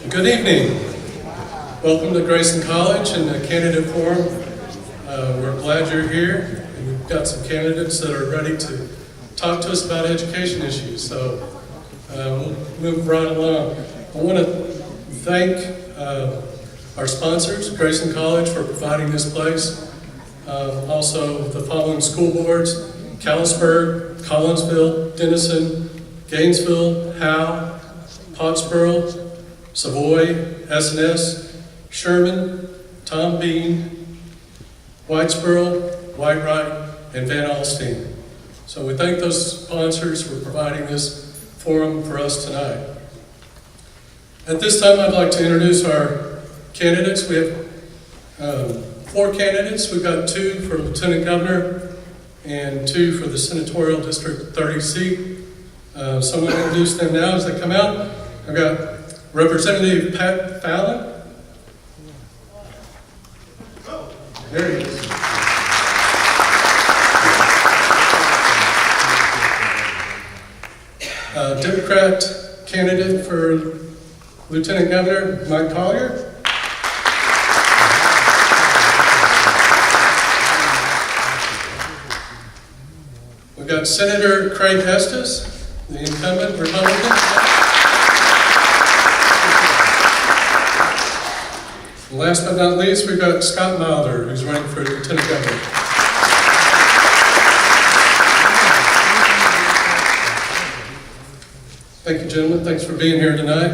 Good evening. Welcome to Grayson College and the Candidate Forum. We're glad you're here. And we've got some candidates that are ready to talk to us about education issues. So we'll move right along. I want to thank our sponsors, Grayson College, for providing this place. Also the following school boards: Callisburg, Collinsville, Denison, Gainesville, Howe, Pottsboro, Savoy, S&S, Sherman, Tom Bean, Whitesboro, Whitewright, and Van Alstyne. So we thank those sponsors for providing this forum for us tonight. At this time, I'd like to introduce our candidates. We have 4 candidates. We've got 2 for Lieutenant Governor and 2 for the Senatorial District 30 seat. So I'm going to introduce them now as they come out. I've got Representative Pat Fallon. There he is. Democrat candidate for Lieutenant Governor, Mike Collier. We've got Senator Craig Estes, the incumbent Republican. And last but not least, we've got Scott Milder, who's running for Lieutenant Governor. Thank you, gentlemen. Thanks for being here tonight.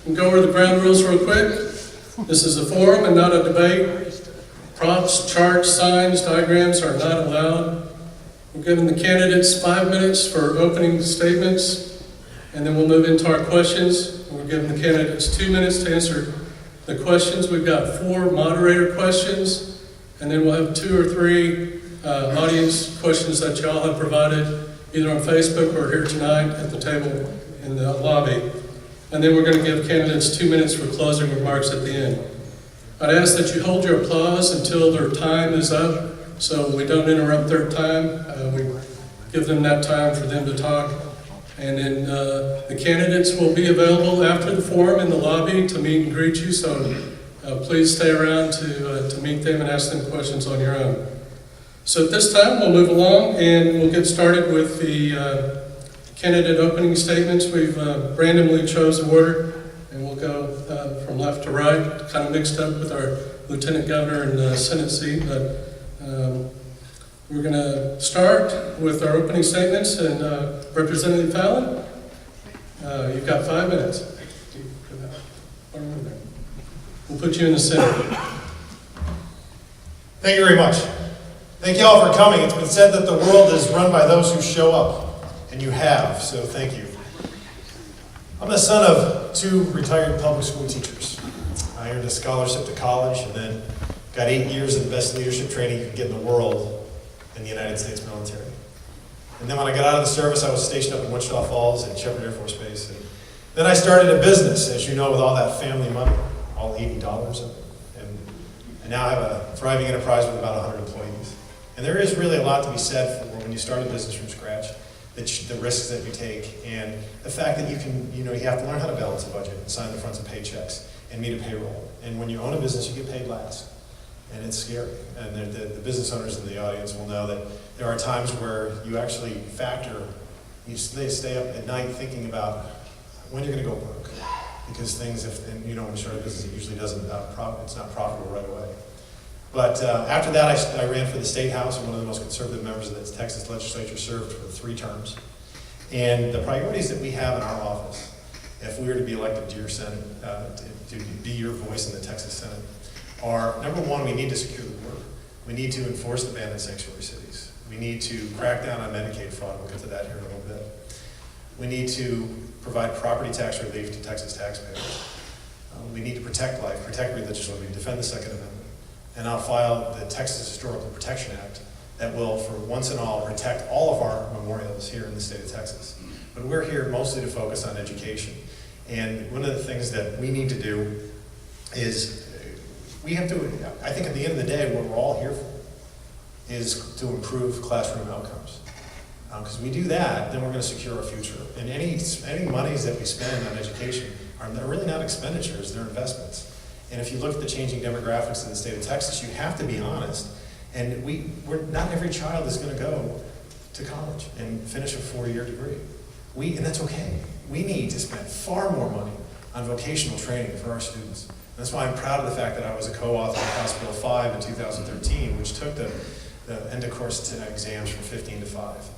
We'll go over the ground rules real quick. This is a forum and not a debate. Props, charts, signs, diagrams are not allowed. We're giving the candidates 5 minutes for opening statements, and then we'll move into our questions. We're giving the candidates 2 minutes to answer the questions. We've got 4 moderator questions, and then we'll have 2 or 3 audience questions that y'all have provided either on Facebook or here tonight at the table in the lobby. And then we're going to give candidates 2 minutes for closing remarks at the end. I'd ask that you hold your applause until their time is up so we don't interrupt their time. We give them that time for them to talk. And then the candidates will be available after the forum in the lobby to meet and greet you. So please stay around to meet them and ask them questions on your own. So at this time, we'll move along and we'll get started with the candidate opening statements. We've randomly chose the order, and we'll go from left to right, kind of mixed up with our Lieutenant Governor and Senate seat. But we're going to start with our opening statements, and Representative Fallon, you've got 5 minutes. We'll put you in the center. Thank you very much. Thank you all for coming. It's been said that the world is run by those who show up, and you have, so thank you. I'm the son of 2 retired public school teachers. I earned a scholarship to college and then got 8 years of the best leadership training you could get in the world in the United States military. And then when I got out of the service, I was stationed up in Wichita Falls at Shepherd Air Force Base. And then I started a business, as you know, with all that family money, all $80 of it. And I now have a thriving enterprise with about 100 employees. And there is really a lot to be said for when you start a business from scratch, the risks that you take, and the fact that you have to learn how to balance a budget and sign the fronts of paychecks and meet a payroll. And when you own a business, you get paid last. And it's scary. And the business owners in the audience will know that there are times where you actually they stay up at night thinking about when you're going to go broke. Because things, when you start a business, it usually it's not profitable right away. But after that, I ran for the State House, and one of the most conservative members of the Texas legislature, served for 3 terms. And the priorities that we have in our office, if we were to be elected to your Senate, to be your voice in the Texas Senate, are, number 1, we need to secure the border. We need to enforce the ban on sanctuary cities. We need to crack down on Medicaid fraud. We'll get to that here in a little bit. We need to provide property tax relief to Texas taxpayers. We need to protect life, protect religious liberty, defend the Second Amendment. And I'll file the Texas Historical Protection Act that will, for once and all, protect all of our memorials here in the state of Texas. But we're here mostly to focus on education. And one of the things that we need to do is we have to, I think at the end of the day, what we're all here for is to improve classroom outcomes. Because we do that, then we're going to secure our future. And any monies that we spend on education are really not expenditures, they're investments. And if you look at the changing demographics in the state of Texas, you have to be honest. And not every child is going to go to college and finish a 4-year degree. And that's okay. We need to spend far more money on vocational training for our students. And that's why I'm proud of the fact that I was a co-author of House Bill 5 in 2013, which took the end of course exams from 15 to 5.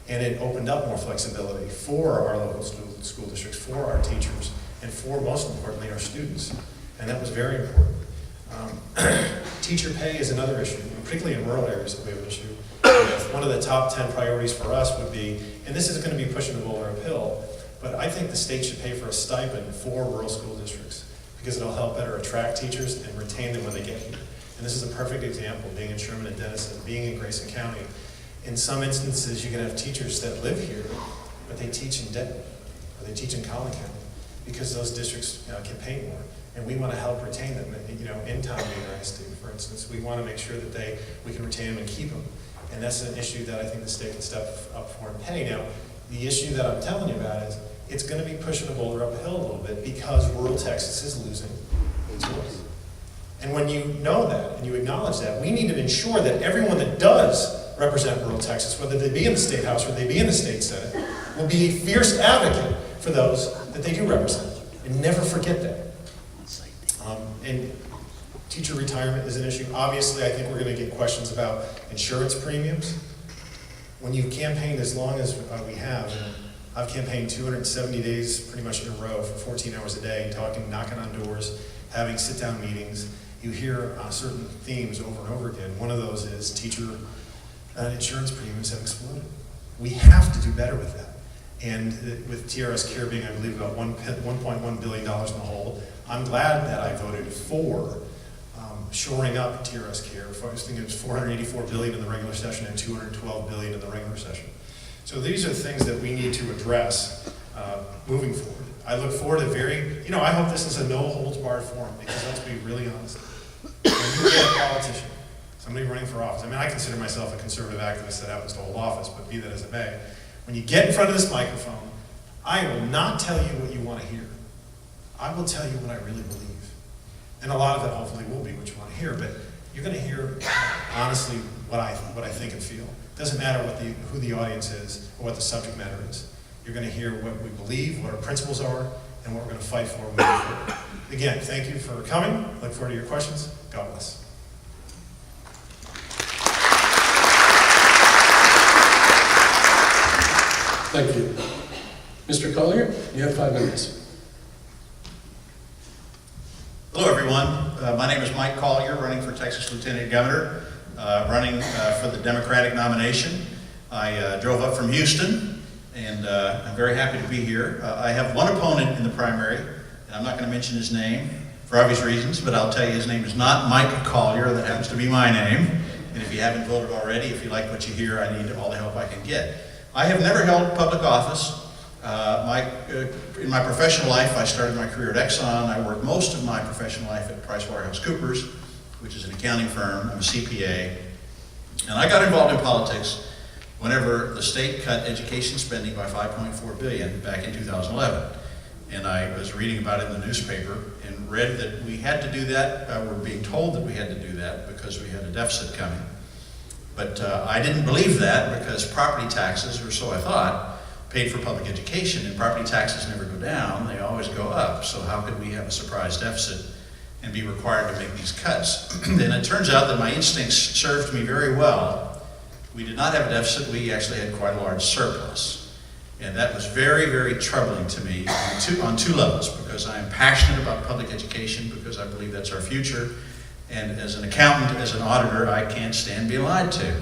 And it opened up more flexibility for our local school districts, for our teachers, and for, most importantly, our students. And that was very important. Teacher pay is another issue, particularly in rural areas that we have an issue. One of the top 10 priorities for us would be, and this is going to be pushing the boulder uphill, but I think the state should pay for a stipend for rural school districts because it'll help better attract teachers and retain them when they get here. And this is a perfect example, being in Sherman and Denison, being in Grayson County. In some instances, you can have teachers that live here, but they teach in Denton, or they teach in Collin County, because those districts can pay more. And we want to help retain them, in Tommy and I State, for instance. We want to make sure that we can retain them and keep them. And that's an issue that I think the state can step up for and pay. Now, the issue that I'm telling you about is it's going to be pushing the boulder uphill a little bit because rural Texas is losing its voice. And when you know that and you acknowledge that, we need to ensure that everyone that does represent rural Texas, whether they be in the State House or they be in the State Senate, will be a fierce advocate for those that they do represent. And never forget that. And teacher retirement is an issue. Obviously, I think we're going to get questions about insurance premiums. When you've campaigned as long as we have, I've campaigned 270 days pretty much in a row for 14 hours a day, talking, knocking on doors, having sit-down meetings. You hear certain themes over and over again. One of those is teacher insurance premiums have exploded. We have to do better with that. And with TRS Care being, I believe, about $1.1 billion in the hole, I'm glad that I voted for shoring up TRS Care. I was thinking it was $484 billion in the regular session and $212 billion in the regular session. So these are the things that we need to address moving forward. I look forward to I hope this is a no-holds-barred forum, because let's be really honest. When you get a politician, somebody running for office, I consider myself a conservative activist that happens to hold office, but be that as it may, when you get in front of this microphone, I will not tell you what you want to hear. I will tell you what I really believe. And a lot of it hopefully will be what you want to hear, but you're going to hear honestly what I think and feel. It doesn't matter who the audience is or what the subject matter is. You're going to hear what we believe, what our principles are, and what we're going to fight for moving forward. Again, thank you for coming. Look forward to your questions. God bless. Thank you. Mr. Collier, you have 5 minutes. Hello, everyone. My name is Mike Collier, running for Texas Lieutenant Governor, running for the Democratic nomination. I drove up from Houston, and I'm very happy to be here. I have one opponent in the primary, and I'm not going to mention his name for obvious reasons, but I'll tell you his name is not Mike Collier. That happens to be my name. And if you haven't voted already, if you like what you hear, I need all the help I can get. I have never held public office. In my professional life, I started my career at Exxon. I worked most of my professional life at PricewaterhouseCoopers, which is an accounting firm. I'm a CPA. And I got involved in politics whenever the state cut education spending by $5.4 billion back in 2011. And I was reading about it in the newspaper and read that we had to do that. We're being told that we had to do that because we had a deficit coming. But I didn't believe that, because property taxes, or so I thought, paid for public education, and property taxes never go down, they always go up. So how could we have a surprise deficit and be required to make these cuts? And it turns out that my instincts served me very well. We did not have a deficit, we actually had quite a large surplus. And that was very, very troubling to me on two levels, because I am passionate about public education, because I believe that's our future. And as an accountant, as an auditor, I can't stand being lied to.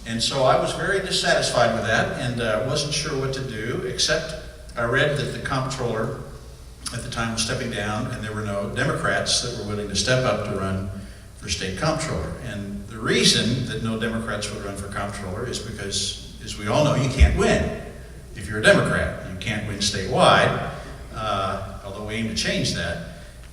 And so I was very dissatisfied with that, and wasn't sure what to do, except I read that the comptroller at the time was stepping down, and there were no Democrats that were willing to step up to run for state comptroller. And the reason that no Democrats would run for comptroller is because, as we all know, you can't win if you're a Democrat. You can't win statewide, although we aim to change that.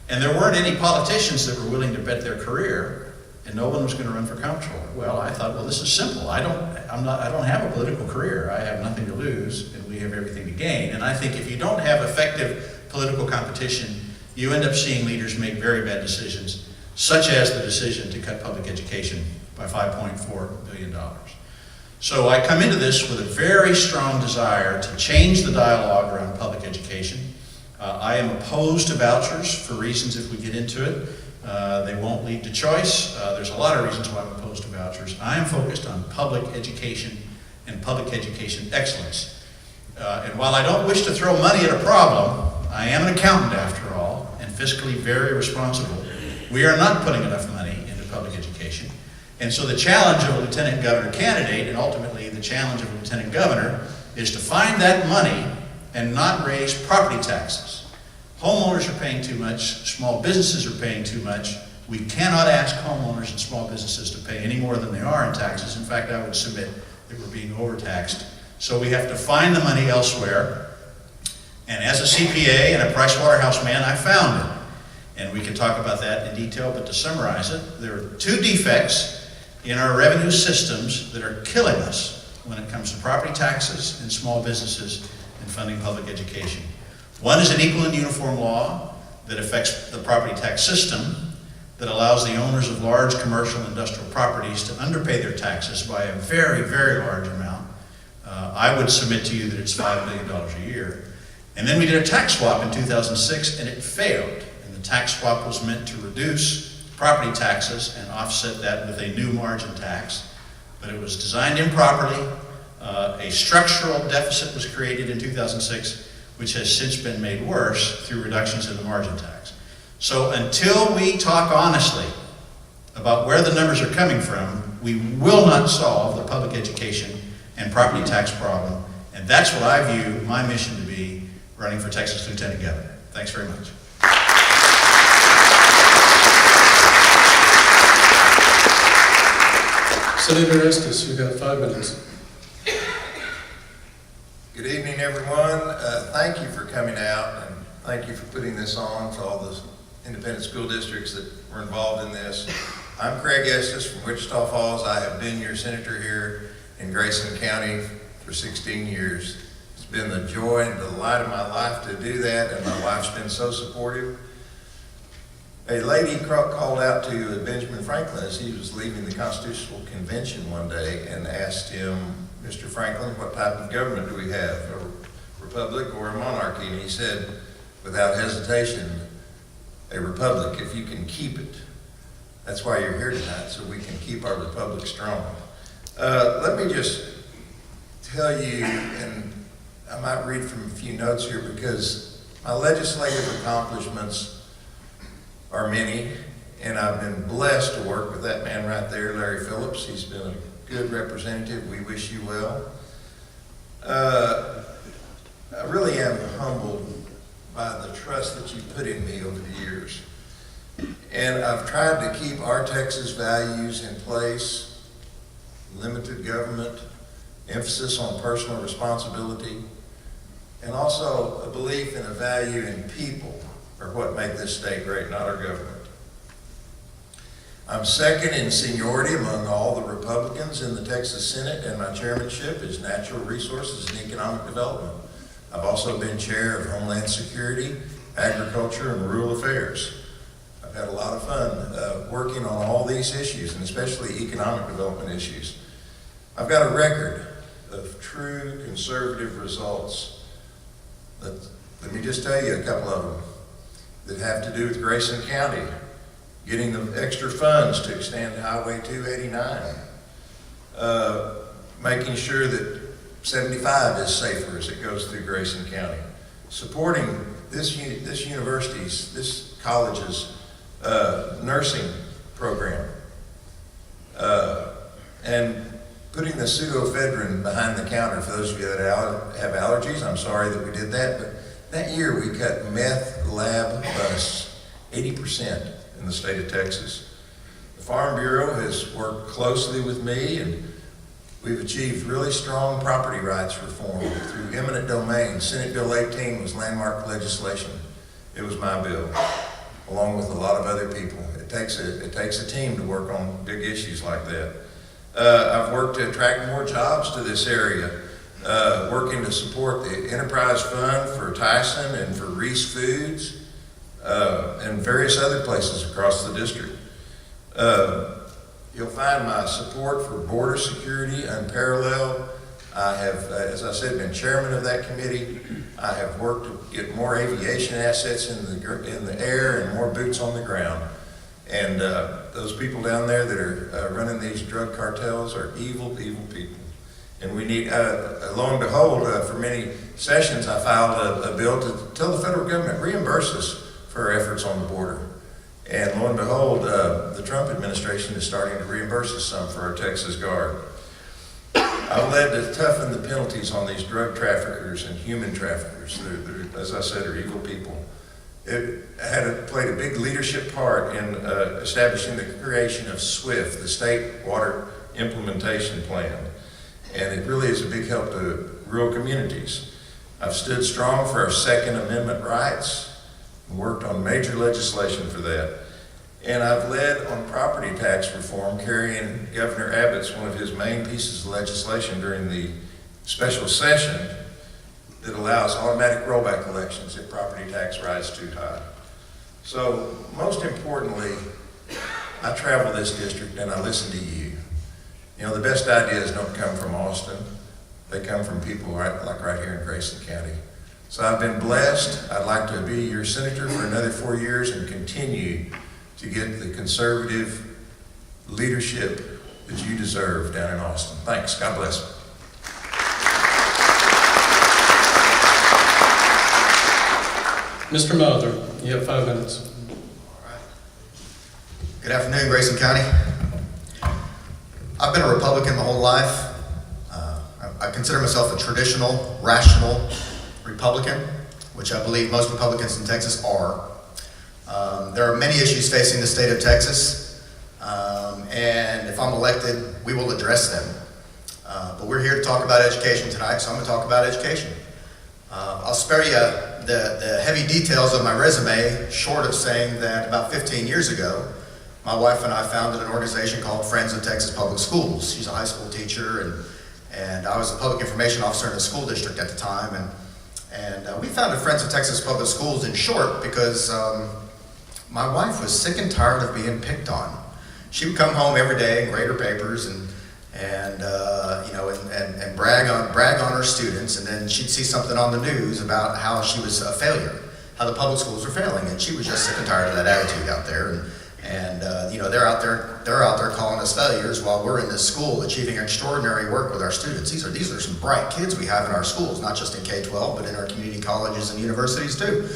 And there weren't any politicians that were willing to bet their career and no one was going to run for comptroller. Well, I thought, well, this is simple. I don't have a political career. I have nothing to lose, and we have everything to gain. And I think if you don't have effective political competition, you end up seeing leaders make very bad decisions, such as the decision to cut public education by $5.4 billion. So I come into this with a very strong desire to change the dialogue around public education. I am opposed to vouchers for reasons if we get into it. They won't lead to choice. There's a lot of reasons why I'm opposed to vouchers. I am focused on public education and public education excellence. And while I don't wish to throw money at a problem, I am an accountant after all, and fiscally very responsible. We are not putting enough money into public education. And so the challenge of a lieutenant governor candidate, and ultimately the challenge of a lieutenant governor, is to find that money and not raise property taxes. Homeowners are paying too much, small businesses are paying too much. We cannot ask homeowners and small businesses to pay any more than they are in taxes. In fact, I would submit that we're being overtaxed. So we have to find the money elsewhere. And as a CPA and a Pricewaterhouse man, I found it. And we can talk about that in detail, but to summarize it, there are two defects in our revenue systems that are killing us when it comes to property taxes and small businesses and funding public education. One is an equal and uniform law that affects the property tax system that allows the owners of large commercial and industrial properties to underpay their taxes by a very, very large amount. I would submit to you that it's $5 billion a year. And then we did a tax swap in 2006 and it failed. And the tax swap was meant to reduce property taxes and offset that with a new margin tax. But it was designed improperly. A structural deficit was created in 2006, which has since been made worse through reductions in the margin tax. So until we talk honestly about where the numbers are coming from, we will not solve the public education and property tax problem. And that's what I view my mission to be running for Texas Lieutenant Governor. Thanks very much. Senator Estes, you've got 5 minutes. Good evening, everyone. Thank you for coming out, and thank you for putting this on to all the independent school districts that were involved in this. I'm Craig Estes from Wichita Falls. I have been your senator here in Grayson County for 16 years. It's been the joy and delight of my life to do that, and my wife's been so supportive. A lady called out to Benjamin Franklin as he was leaving the Constitutional Convention one day and asked him, Mr. Franklin, what type of government do we have, a republic or a monarchy? And he said, without hesitation, a republic if you can keep it. That's why you're here tonight, so we can keep our republic strong. Let me just tell you, and I might read from a few notes here because my legislative accomplishments are many, and I've been blessed to work with that man right there, Larry Phillips. He's been a good representative. We wish you well. I really am humbled by the trust that you put in me over the years. And I've tried to keep our Texas values in place: limited government, emphasis on personal responsibility, and also a belief in a value in people are what make this state great, not our government. I'm second in seniority among all the Republicans in the Texas Senate, and my chairmanship is Natural Resources and Economic Development. I've also been chair of Homeland Security, Agriculture, and Rural Affairs. I've had a lot of fun working on all these issues, and especially economic development issues. I've got a record of true conservative results. Let me just tell you a couple of them that have to do with Grayson County, getting the extra funds to extend Highway 289, making sure that 75 is safer as it goes through Grayson County, supporting this university's, this college's nursing program, and putting the pseudoephedrine behind the counter for those of you that have allergies. I'm sorry that we did that, but that year we cut meth lab busts 80% in the state of Texas. The Farm Bureau has worked closely with me, and we've achieved really strong property rights reform through eminent domain. Senate Bill 18 was landmark legislation. It was my bill. along with a lot of other people. It takes a team to work on big issues like that. I've worked to attract more jobs to this area, working to support the Enterprise Fund for Tyson and for Reese Foods, and various other places across the district. You'll find my support for border security unparalleled. I have, as I said, been chairman of that committee. I have worked to get more aviation assets in the air and more boots on the ground. And those people down there that are running these drug cartels are evil, evil people. And we need, lo and behold, for many sessions, I filed a bill to tell the federal government reimburse us for our efforts on the border. And lo and behold, the Trump administration is starting to reimburse us some for our Texas Guard. I've led to toughen the penalties on these drug traffickers and human traffickers. They're, as I said, are evil people. It played a big leadership part in establishing the creation of SWIFT, the State Water Implementation Plan. And it really is a big help to rural communities. I've stood strong for our Second Amendment rights and worked on major legislation for that. And I've led on property tax reform, carrying Governor Abbott's one of his main pieces of legislation during the special session that allows automatic rollback elections if property tax rises too high. So most importantly, I travel this district and I listen to you. You know, the best ideas don't come from Austin. They come from people like right here in Grayson County. So I've been blessed. I'd like to be your senator for another 4 years and continue to get the conservative leadership that you deserve down in Austin. Thanks. God bless. Mr. Mather, you have 5 minutes. All right. Good afternoon, Grayson County. I've been a Republican my whole life. I consider myself a traditional, rational Republican, which I believe most Republicans in Texas are. There are many issues facing the state of Texas, and if I'm elected, we will address them. But we're here to talk about education tonight, so I'm going to talk about education. I'll spare you the heavy details of my resume, short of saying that about 15 years ago, my wife and I founded an organization called Friends of Texas Public Schools. She's a high school teacher, and I was the public information officer in the school district at the time, and we founded Friends of Texas Public Schools in short because my wife was sick and tired of being picked on. She would come home every day and grade her papers and brag on her students, and then she'd see something on the news about how she was a failure, how the public schools were failing, and she was just sick and tired of that attitude out there. And they're out there calling us failures while we're in this school achieving extraordinary work with our students. These are some bright kids we have in our schools, not just in K-12, but in our community colleges and universities too.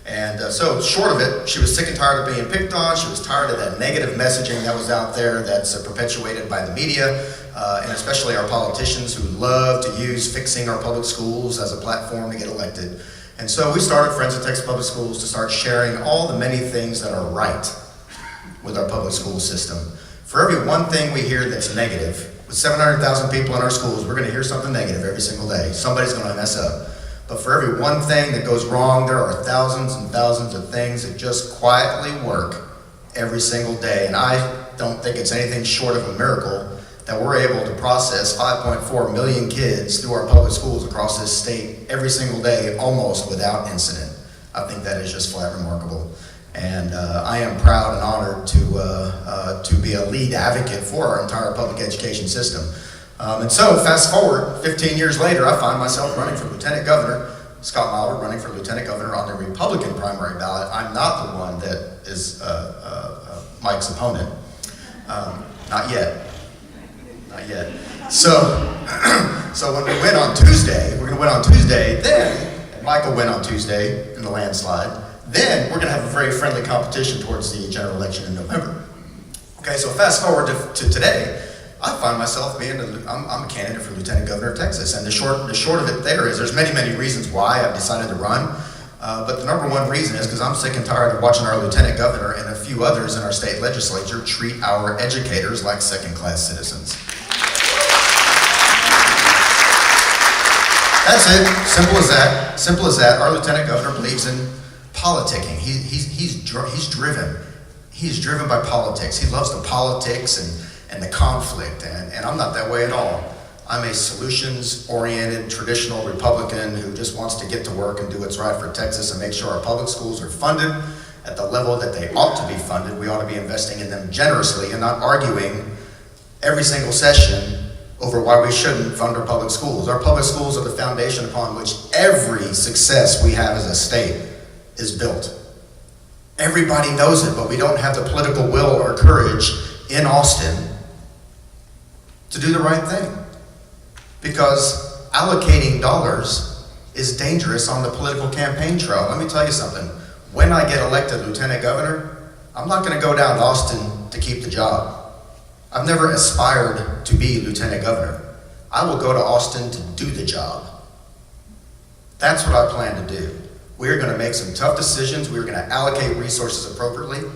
And so short of it, she was sick and tired of being picked on. She was tired of that negative messaging that was out there that's perpetuated by the media, and especially our politicians who love to use fixing our public schools as a platform to get elected. And so we started Friends of Texas Public Schools to start sharing all the many things that are right with our public school system. For every one thing we hear that's negative, with 700,000 people in our schools, we're going to hear something negative every single day. Somebody's going to mess up. But for every one thing that goes wrong, there are thousands and thousands of things that just quietly work every single day. And I don't think it's anything short of a miracle that we're able to process 5.4 million kids through our public schools across this state every single day, almost without incident. I think that is just flat remarkable. And I am proud and honored to be a lead advocate for our entire public education system. And so, fast forward, 15 years later, I find myself running for Lieutenant Governor, Scott Milder running for Lieutenant Governor on the Republican primary ballot. I'm not the one that is Mike's opponent. Not yet. Not yet. So when we win on Tuesday, we're going to win on Tuesday, then, and Mike will win on Tuesday in the landslide, then we're going to have a very friendly competition towards the general election in November. Okay, so fast forward to today, I find myself I'm a candidate for Lieutenant Governor of Texas, and the short of it there is there's many, many reasons why I've decided to run, but the number one reason is because I'm sick and tired of watching our Lieutenant Governor and a few others in our state legislature treat our educators like second-class citizens. That's it, simple as that. Our Lieutenant Governor believes in politicking. He's driven. He's driven by politics. He loves the politics and the conflict, and I'm not that way at all. I'm a solutions-oriented, traditional Republican who just wants to get to work and do what's right for Texas and make sure our public schools are funded at the level that they ought to be funded. We ought to be investing in them generously and not arguing every single session over why we shouldn't fund our public schools. Our public schools are the foundation upon which every success we have as a state is built. Everybody knows it, but we don't have the political will or courage in Austin to do the right thing. Because allocating dollars is dangerous on the political campaign trail. Let me tell you something. When I get elected lieutenant governor, I'm not going to go down to Austin to keep the job. I've never aspired to be lieutenant governor. I will go to Austin to do the job. That's what I plan to do. We're going to make some tough decisions. We're going to allocate resources appropriately.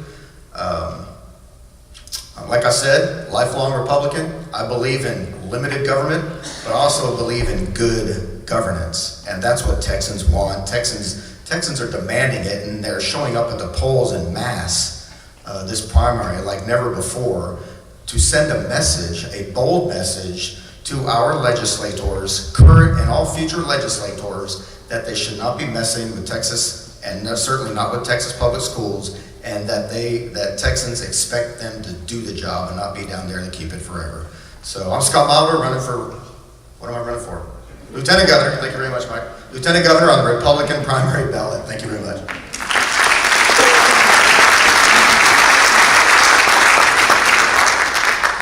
Like I said, lifelong Republican. I believe in limited government, but I also believe in good governance. And that's what Texans want. Texans are demanding it, and they're showing up at the polls in mass this primary like never before to send a message, a bold message to our legislators, current and all future legislators, that they should not be messing with Texas, and certainly not with Texas public schools, and that Texans expect them to do the job and not be down there to keep it forever. So I'm Scott Mauber, running for, what am I running for? Lieutenant Governor. Thank you very much, Mike. Lieutenant Governor on the Republican primary ballot. Thank you very much.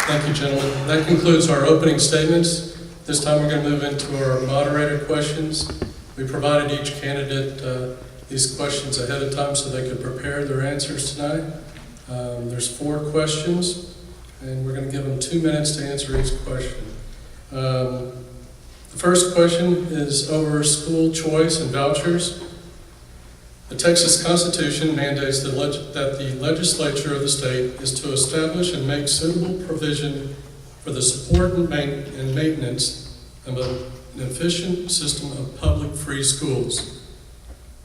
Thank you, gentlemen. That concludes our opening statements. This time we're going to move into our moderator questions. We provided each candidate these questions ahead of time so they could prepare their answers tonight. There's 4 questions, and we're going to give them 2 minutes to answer each question. The first question is over school choice and vouchers. The Texas Constitution mandates that the legislature of the state is to establish and make suitable provision for the support and maintenance of an efficient system of public free schools.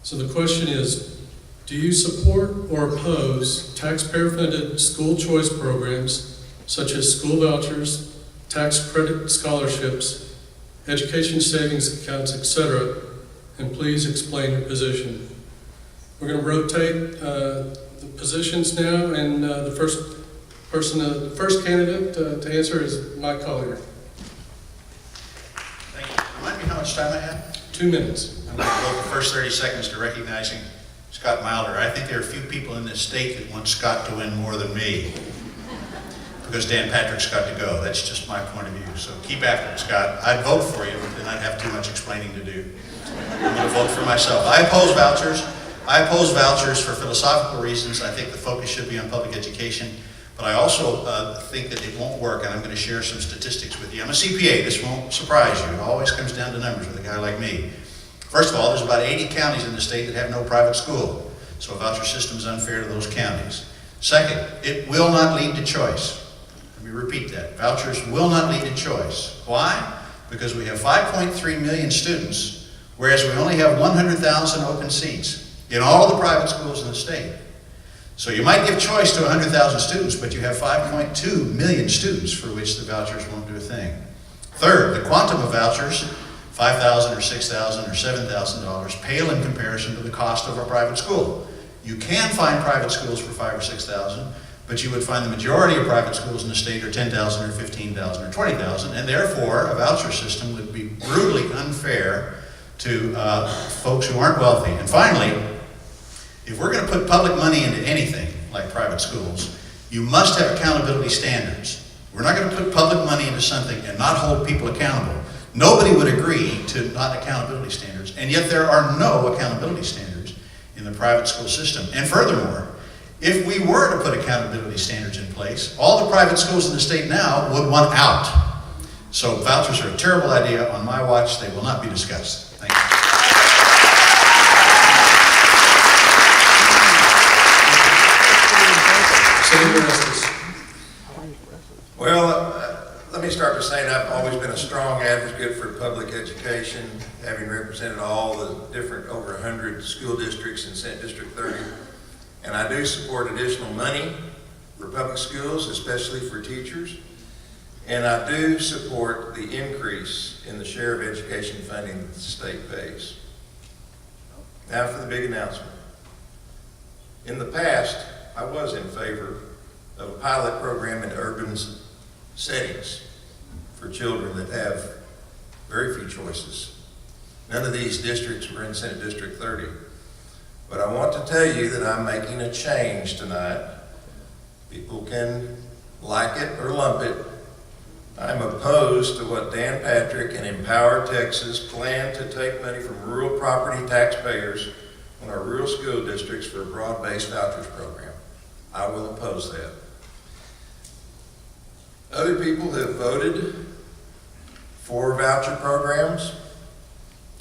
So the question is, do you support or oppose taxpayer-funded school choice programs such as school vouchers, tax credit scholarships, education savings accounts, etc.? And please explain your position. We're going to rotate the positions now, and the first candidate to answer is Mike Collier. Thank you. Remind me how much time I have? 2 minutes. I'm going to devote the first 30 seconds to recognizing Scott Milder. I think there are few people in this state that want Scott to win more than me, because Dan Patrick's got to go. That's just my point of view. So keep after it, Scott. I'd vote for you, but then I'd have too much explaining to do. I'm going to vote for myself. I oppose vouchers. I oppose vouchers for philosophical reasons. I think the focus should be on public education. But I also think that it won't work, and I'm going to share some statistics with you. I'm a CPA. This won't surprise you. It always comes down to numbers with a guy like me. First of all, there's about 80 counties in the state that have no private school. So a voucher system is unfair to those counties. Second, it will not lead to choice. Let me repeat that. Vouchers will not lead to choice. Why? Because we have 5.3 million students, whereas we only have 100,000 open seats in all the private schools in the state. So you might give choice to 100,000 students, but you have 5.2 million students for which the vouchers won't do a thing. Third, the quantum of vouchers, $5,000 or $6,000 or $7,000, pale in comparison to the cost of a private school. You can find private schools for $5,000 or $6,000, but you would find the majority of private schools in the state are $10,000 or $15,000 or $20,000, and therefore a voucher system would be brutally unfair to folks who aren't wealthy. And finally, if we're going to put public money into anything like private schools, you must have accountability standards. We're not going to put public money into something and not hold people accountable. Nobody would agree to not accountability standards, and yet there are no accountability standards in the private school system. And furthermore, if we were to put accountability standards in place, all the private schools in the state now would want out. So vouchers are a terrible idea. On my watch, they will not be discussed. Thank you. Well, let me start by saying I've always been a strong advocate for public education, having represented all the different, over 100 school districts in Senate District 30. And I do support additional money for public schools, especially for teachers. And I do support the increase in the share of education funding that the state pays. Now for the big announcement. In the past, I was in favor of a pilot program in urban settings for children that have very few choices. None of these districts were in Senate District 30. But I want to tell you that I'm making a change tonight. People can like it or lump it. I'm opposed to what Dan Patrick and Empower Texas plan to take money from rural property taxpayers on our rural school districts for a broad-based vouchers program. I will oppose that. Other people have voted for voucher programs.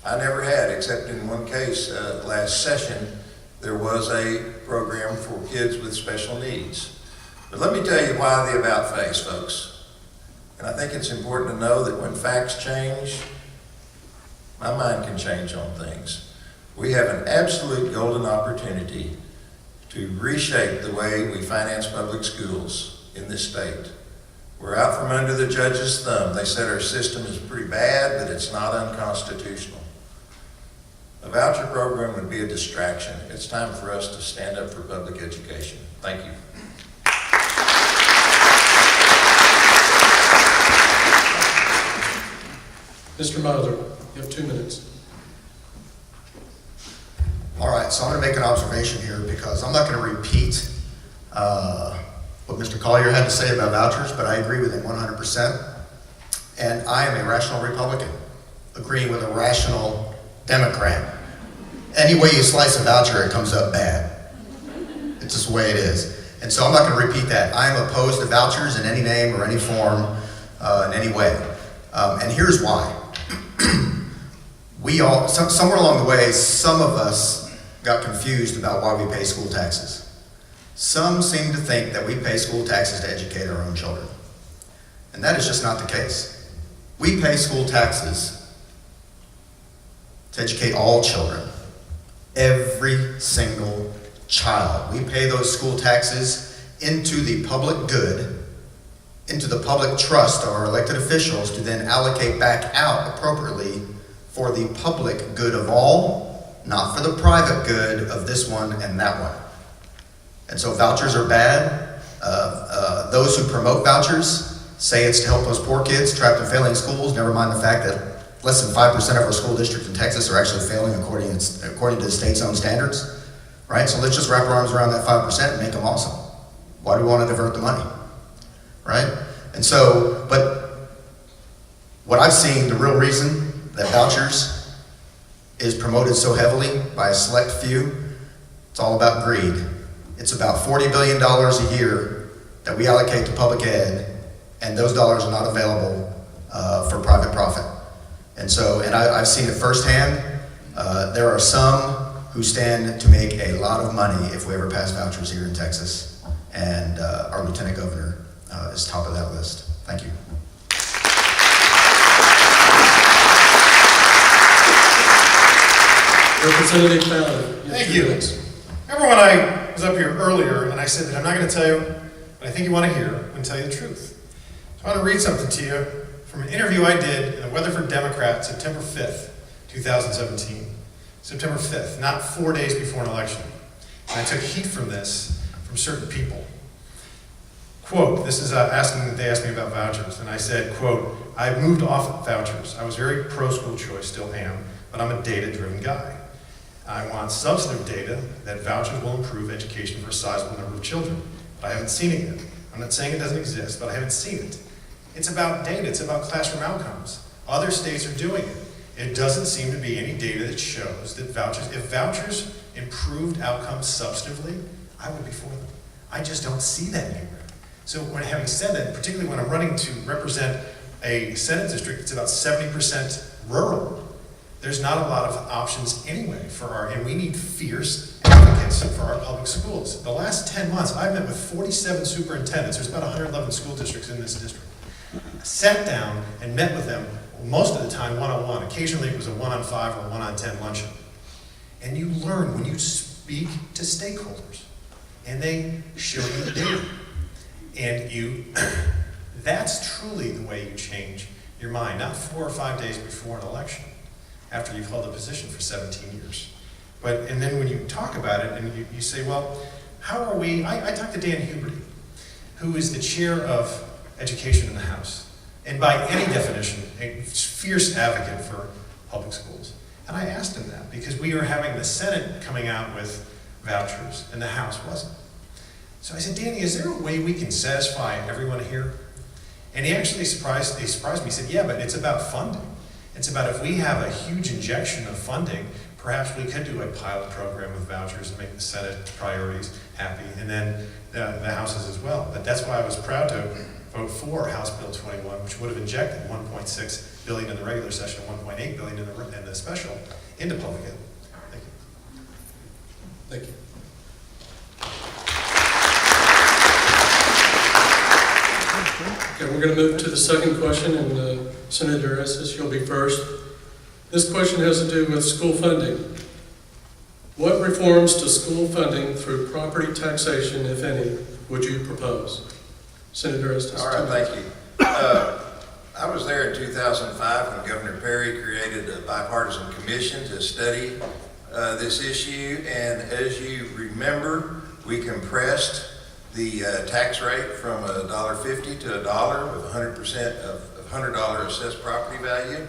I never had, except in one case last session, there was a program for kids with special needs. But let me tell you why the about face, folks. And I think it's important to know that when facts change, my mind can change on things. We have an absolute golden opportunity to reshape the way we finance public schools in this state. We're out from under the judge's thumb. They said our system is pretty bad, but it's not unconstitutional. A voucher program would be a distraction. It's time for us to stand up for public education. Thank you. Mr. Mother, you have 2 minutes. All right, so I'm going to make an observation here because I'm not going to repeat what Mr. Collier had to say about vouchers, but I agree with him 100%. And I am a rational Republican, agreeing with a rational Democrat. Any way you slice a voucher, it comes up bad. It's just the way it is. And so I'm not going to repeat that. I am opposed to vouchers in any name or any form, in any way. And here's why. Somewhere along the way, some of us got confused about why we pay school taxes. Some seem to think that we pay school taxes to educate our own children. And that is just not the case. We pay school taxes to educate all children. Every single child. We pay those school taxes into the public good, into the public trust of our elected officials to then allocate back out appropriately for the public good of all, not for the private good of this one and that one. And so vouchers are bad. Those who promote vouchers say it's to help those poor kids trapped in failing schools, never mind the fact that less than 5% of our school districts in Texas are actually failing according to the state's own standards, right? So let's just wrap our arms around that 5% and make them awesome. Why do we want to divert the money, right? And so, but what I've seen, the real reason that vouchers is promoted so heavily by a select few, it's all about greed. It's about $40 billion a year that we allocate to public ed, and those dollars are not available for private profit. And so, and I've seen it firsthand. There are some who stand to make a lot of money if we ever pass vouchers here in Texas, and our Lieutenant Governor is top of that list. Thank you. Representative Fallon. Thank you. Remember when I was up here earlier and I said that I'm not going to tell you what I think you want to hear, I'm going to tell you the truth. So I want to read something to you from an interview I did in the Weatherford Democrat, September 5th, 2017. September 5th, not 4 days before an election. And I took heat from this from certain people. Quote, this is they asked me about vouchers, and I said, quote, I've moved off vouchers. I was very pro-school choice, still am, but I'm a data-driven guy. I want substantive data that vouchers will improve education for a sizable number of children. But I haven't seen it yet. I'm not saying it doesn't exist, but I haven't seen it. It's about data, it's about classroom outcomes. Other states are doing it. It doesn't seem to be any data that shows that if vouchers improved outcomes substantively, I would be for them. I just don't see that anywhere. So having said that, particularly when I'm running to represent a Senate district that's about 70% rural, there's not a lot of options anyway and we need fierce advocates for our public schools. The last 10 months, I've met with 47 superintendents. There's about 111 school districts in this district. sat down and met with them most of the time one-on-one. Occasionally it was a 1-on-5 or 1-on-10 luncheon. And you learn when you speak to stakeholders and they show you data. And that's truly the way you change your mind, not 4 or 5 days before an election, after you've held a position for 17 years. And then when you talk about it and you say, well, how are we, I talked to Dan Huberty, who is the chair of education in the House, and by any definition, a fierce advocate for public schools. And I asked him that because we were having the Senate coming out with vouchers and the House wasn't. So I said, Danny, is there a way we can satisfy everyone here? And he actually surprised me. He said, yeah, but it's about funding. It's about if we have a huge injection of funding, perhaps we could do a pilot program with vouchers and make the Senate priorities happy, and then the Houses as well. But that's why I was proud to vote for House Bill 21, which would have injected $1.6 billion in the regular session, $1.8 billion in the special into public ed. Thank you. Thank you. Okay, we're going to move to the second question, and Senator Estes, you'll be first. This question has to do with school funding. What reforms to school funding through property taxation, if any, would you propose? Senator Estes. All right, thank you. I was there in 2005 when Governor Perry created a bipartisan commission to study this issue, and as you remember, we compressed the tax rate from $1.50 to $1 with 100% of $100 assessed property value.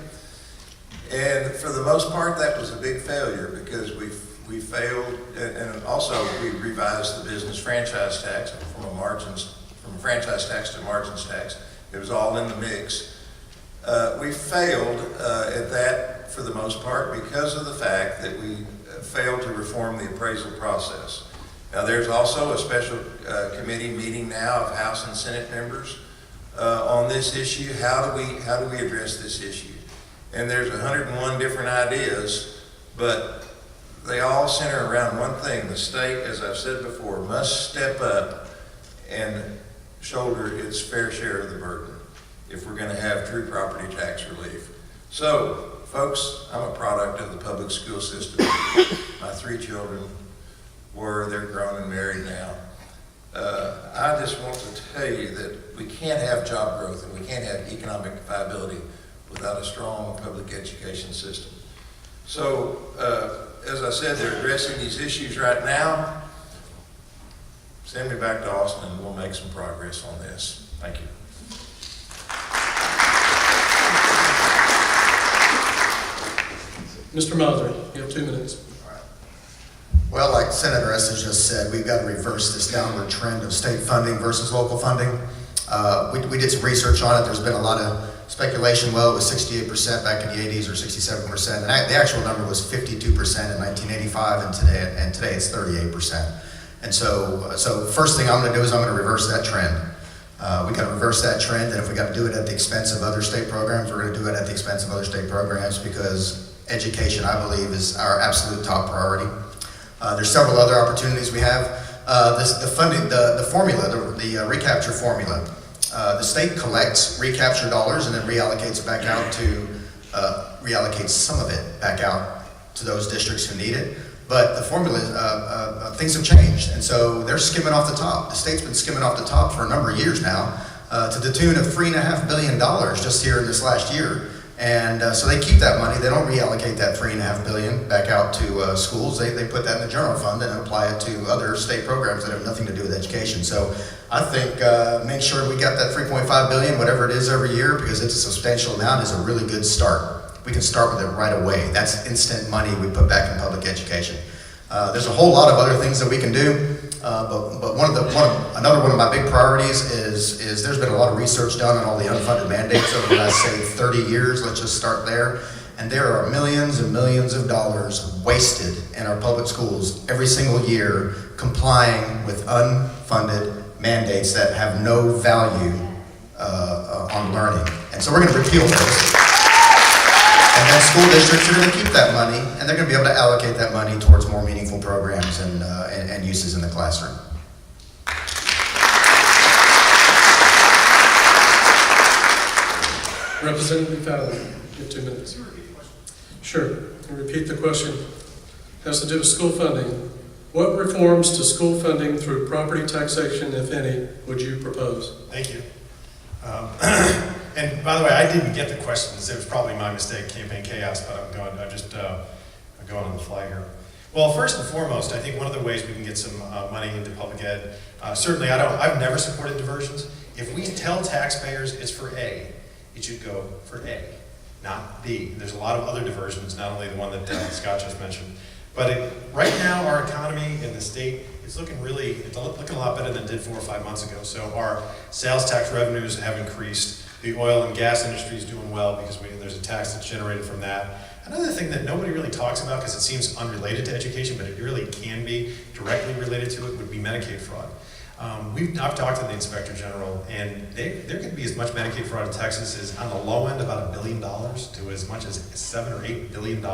And for the most part, that was a big failure because we failed, and also we revised the business franchise tax from a franchise tax to margins tax. It was all in the mix. We failed at that for the most part because of the fact that we failed to reform the appraisal process. Now, there's also a special committee meeting now of House and Senate members on this issue. How do we address this issue? And there's 101 different ideas, but they all center around one thing. The state, as I've said before, must step up and shoulder its fair share of the burden if we're going to have true property tax relief. So, folks, I'm a product of the public school system. My 3 children they're grown and married now. I just want to tell you that we can't have job growth and we can't have economic viability without a strong public education system. So, as I said, they're addressing these issues right now. Send me back to Austin and we'll make some progress on this. Thank you. Mr. Mauser, you have 2 minutes. Well, like Senator Estes just said, we've got to reverse this downward trend of state funding versus local funding. We did some research on it. There's been a lot of speculation. Well, it was 68% back in the 80s or 67%. And the actual number was 52% in 1985, and today it's 38%. And so first thing I'm going to do is I'm going to reverse that trend. We got to reverse that trend, and if we got to do it at the expense of other state programs, we're going to do it at the expense of other state programs because education, I believe, is our absolute top priority. There's several other opportunities we have. The funding, the formula, the recapture formula. The state collects recapture dollars and then reallocates it back out to, reallocates some of it back out to those districts who need it. But the formula, things have changed, and so they're skimming off the top. The state's been skimming off the top for a number of years now, to the tune of $3.5 billion just here in this last year. And so they keep that money. They don't reallocate that $3.5 billion back out to schools. They put that in the general fund and apply it to other state programs that have nothing to do with education. So I think make sure we got that $3.5 billion, whatever it is every year, because it's a substantial amount, is a really good start. We can start with it right away. That's instant money we put back in public education. There's a whole lot of other things that we can do, but another one of my big priorities is there's been a lot of research done on all the unfunded mandates over the last, say, 30 years. Let's just start there. And there are millions and millions of dollars wasted in our public schools every single year complying with unfunded mandates that have no value on learning. And so we're going to repeal those. And then school districts are going to keep that money, and they're going to be able to allocate that money towards more meaningful programs and uses in the classroom. Representative Fallon, you have 2 minutes. Sure. I'll repeat the question. Has to do with school funding. What reforms to school funding through property taxation, if any, would you propose? Thank you. And by the way, I didn't get the questions. It was probably my mistake, campaign chaos, but I'm going on the fly here. Well, first and foremost, I think one of the ways we can get some money into public ed, certainly I've never supported diversions. If we tell taxpayers it's for A, it should go for A, not B. There's a lot of other diversions, not only the one that Scott just mentioned. But right now, our economy in the state is looking a lot better than it did 4 or 5 months ago. So our sales tax revenues have increased. The oil and gas industry is doing well because there's a tax that's generated from that. Another thing that nobody really talks about because it seems unrelated to education, but it really can be directly related to it, would be Medicaid fraud. I've talked to the Inspector General, and there could be as much Medicaid fraud in Texas as on the low end about $1 billion to as much as $7 or $8 billion.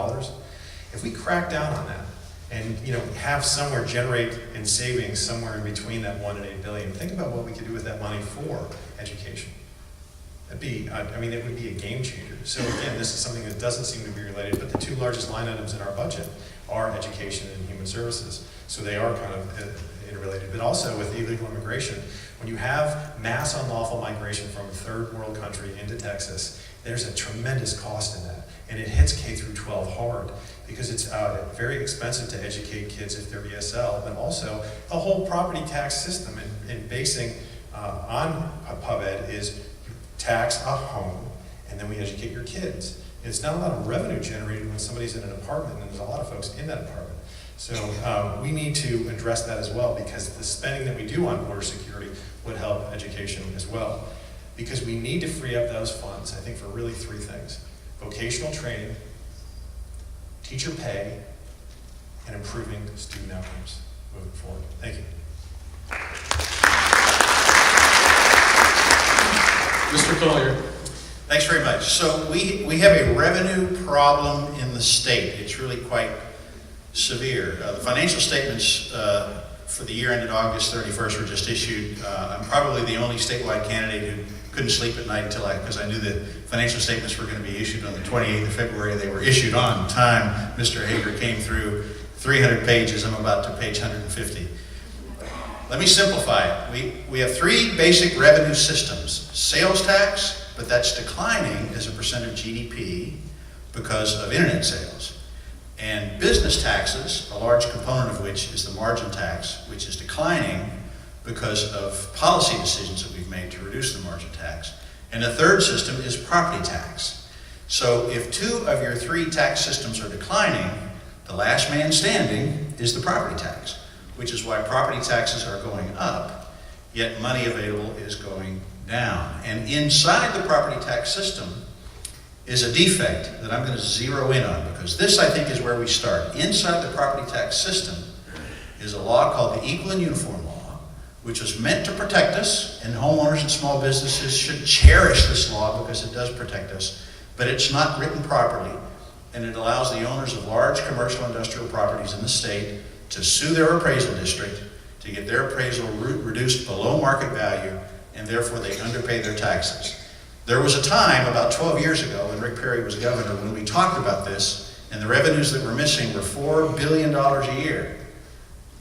If we crack down on that and have somewhere generate in savings somewhere in between that 1 and 8 billion, think about what we could do with that money for education. It would be a game changer. So again, this is something that doesn't seem to be related, but the 2 largest line items in our budget are education and human services. So they are kind of interrelated. But also with illegal immigration, when you have mass unlawful migration from a third world country into Texas, there's a tremendous cost in that. And it hits K through 12 hard because it's very expensive to educate kids if they're ESL, but also the whole property tax system and basing on pub ed is you tax a home and then we educate your kids. It's not a lot of revenue generated when somebody's in an apartment, and there's a lot of folks in that apartment. So we need to address that as well, because the spending that we do on border security would help education as well. Because we need to free up those funds, I think, for really 3 things: vocational training, teacher pay, and improving student outcomes moving forward. Thank you. Mr. Collier. Thanks very much. So we have a revenue problem in the state. It's really quite severe. The financial statements for the year ended August 31st were just issued. I'm probably the only statewide candidate who couldn't sleep at night because I knew the financial statements were going to be issued on the 28th of February. They were issued on time. Mr. Hager came through 300 pages. I'm about to page 150. Let me simplify it. We have 3 basic revenue systems. Sales tax, but that's declining as a percent of GDP because of internet sales. And business taxes, a large component of which is the margin tax, which is declining because of policy decisions that we've made to reduce the margin tax. And the third system is property tax. So if 2 of your 3 tax systems are declining, the last man standing is the property tax, which is why property taxes are going up, yet money available is going down. And inside the property tax system is a defect that I'm going to zero in on, because this, I think, is where we start. Inside the property tax system is a law called the Equal and Uniform Law, which was meant to protect us, and homeowners and small businesses should cherish this law because it does protect us, but it's not written properly, and it allows the owners of large commercial industrial properties in the state to sue their appraisal district to get their appraisal reduced below market value, and therefore they underpay their taxes. There was a time about 12 years ago when Rick Perry was governor when we talked about this, and the revenues that were missing were $4 billion a year.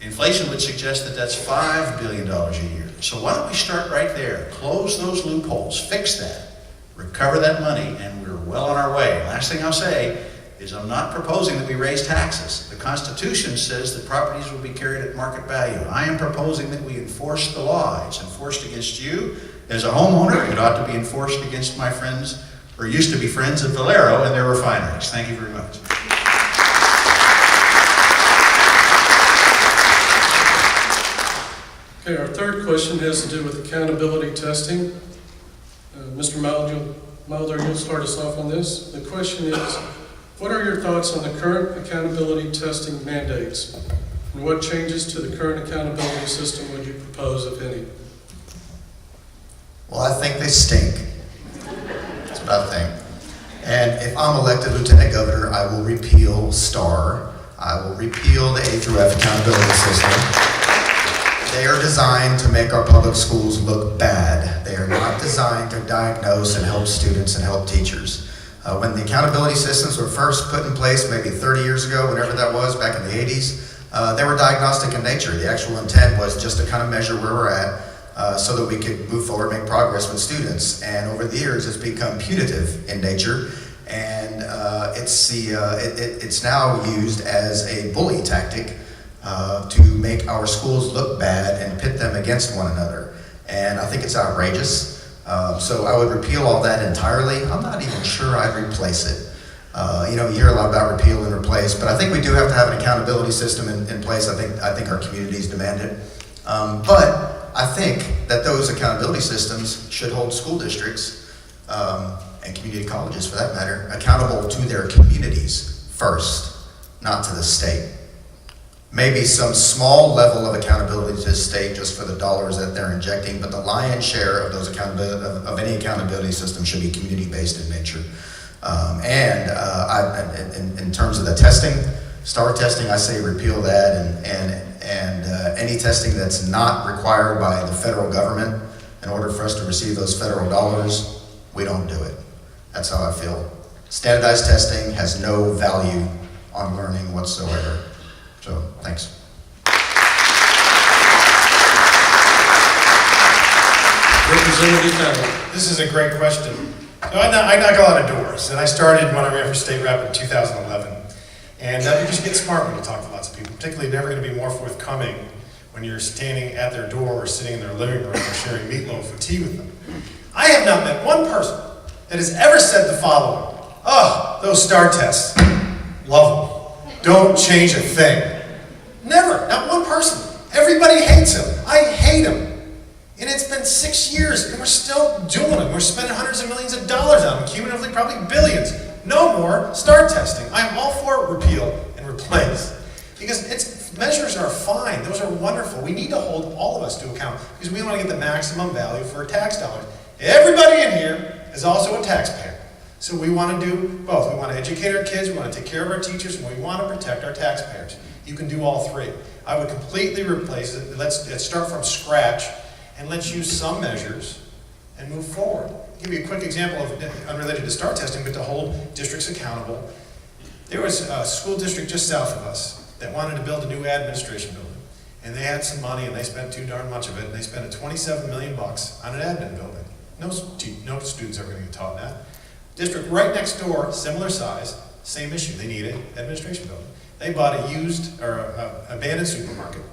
Inflation would suggest that that's $5 billion a year. So why don't we start right there, close those loopholes, fix that, recover that money, and we're well on our way. Last thing I'll say is I'm not proposing that we raise taxes. The Constitution says that properties will be carried at market value. I am proposing that we enforce the law. It's enforced against you as a homeowner. It ought to be enforced against my friends, or used to be friends, at Valero and their refineries. Thank you very much. Okay, our third question has to do with accountability testing. Mr. Mulder, you'll start us off on this. The question is, what are your thoughts on the current accountability testing mandates? And what changes to the current accountability system would you propose, if any? Well, I think they stink. That's what I think. And if I'm elected lieutenant governor, I will repeal STAR. I will repeal the A through F accountability system. They are designed designed to make our public schools look bad. They are not designed to diagnose and help students and help teachers. When the accountability systems were first put in place, maybe 30 years ago, whenever that was, back in the 80s, they were diagnostic in nature. The actual intent was just to kind of measure where we're at so that we could move forward, make progress with students. And over the years, it's become punitive in nature, and it's now used as a bully tactic to make our schools look bad and pit them against one another. And I think it's outrageous. So I would repeal all that entirely. I'm not even sure I'd replace it. You hear a lot about repeal and replace, but I think we do have to have an accountability system in place. I think our communities demand it. But I think that those accountability systems should hold school districts and community colleges, for that matter, accountable to their communities first, not to the state. Maybe some small level of accountability to the state just for the dollars that they're injecting, but the lion's share of those of any accountability system should be community-based in nature. In terms of the testing, STAR testing, I say repeal that, and any testing that's not required by the federal government in order for us to receive those federal dollars, we don't do it. That's how I feel. Standardized testing has no value on learning whatsoever. So, thanks. Representative Talley. This is a great question. I knock a lot of doors, and I started when I ran for state rep in 2011. And you just get smart when you talk to lots of people, particularly never going to be more forthcoming when you're standing at their door or sitting in their living room or sharing meatloaf or tea with them. I have not met one person that has ever said the following: "Oh, those STAR tests, love them. Don't change a thing." Never, not one person. Everybody hates him. I hate him. And it's been 6 years, and we're still doing it. We're spending hundreds of millions of dollars on them, cumulatively probably billions. No more STAR testing. I'm all for repeal and replace. Because measures are fine. Those are wonderful. We need to hold all of us to account because we want to get the maximum value for our tax dollars. Everybody in here is also a taxpayer. So we want to do both. We want to educate our kids, we want to take care of our teachers, and we want to protect our taxpayers. You can do all three. I would completely replace it. Let's start from scratch, and let's use some measures and move forward. I'll give you a quick example of unrelated to STAR testing, but to hold districts accountable. There was a school district just south of us that wanted to build a new administration building. And they had some money, and they spent too darn much of it, and they spent $27 million on an admin building. No students are going to get taught that. District right next door, similar size, same issue. They need an administration building. They bought a used or abandoned supermarket,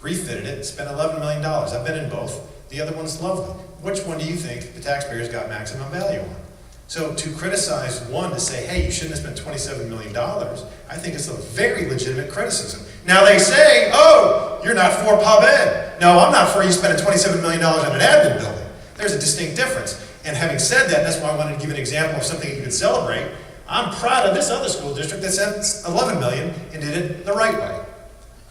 refitted it, spent $11 million. I've been in both. The other one's lovely. Which one do you think the taxpayers got maximum value on? So to criticize one to say, hey, you shouldn't have spent $27 million, I think it's a very legitimate criticism. Now they say, oh, you're not for pub ed. No, I'm not for you spending $27 million on an admin building. There's a distinct difference. And having said that, that's why I wanted to give an example of something you could celebrate. I'm proud of this other school district that spent $11 million and did it the right way.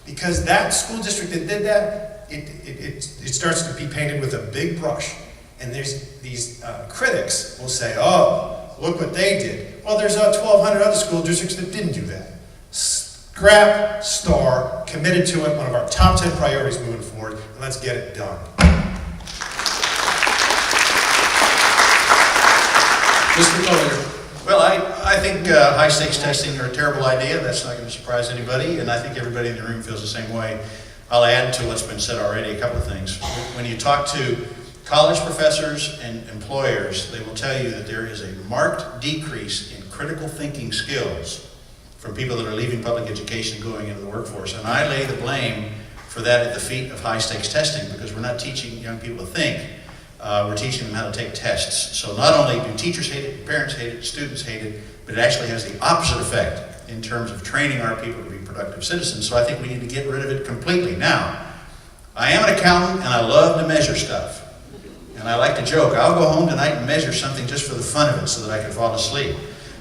Because that school district that did that, it starts to be painted with a big brush. And there's these critics will say, oh, look what they did. Well, there's 1,200 other school districts that didn't do that. Scrap STAR, committed to it, one of our top 10 priorities moving forward, and let's get it done. Mr. Collier. Well, I think high-stakes testing are a terrible idea. That's not going to surprise anybody, and I think everybody in the room feels the same way. I'll add to what's been said already a couple of things. When you talk to college professors and employers, they will tell you that there is a marked decrease in critical thinking skills from people that are leaving public education and going into the workforce. And I lay the blame for that at the feet of high-stakes testing because we're not teaching young people to think. We're teaching them how to take tests. So not only do teachers hate it, parents hate it, students hate it, but it actually has the opposite effect in terms of training our people to be productive citizens. So I think we need to get rid of it completely. Now, I am an accountant and I love to measure stuff. And I like to joke, I'll go home tonight and measure something just for the fun of it so that I can fall asleep.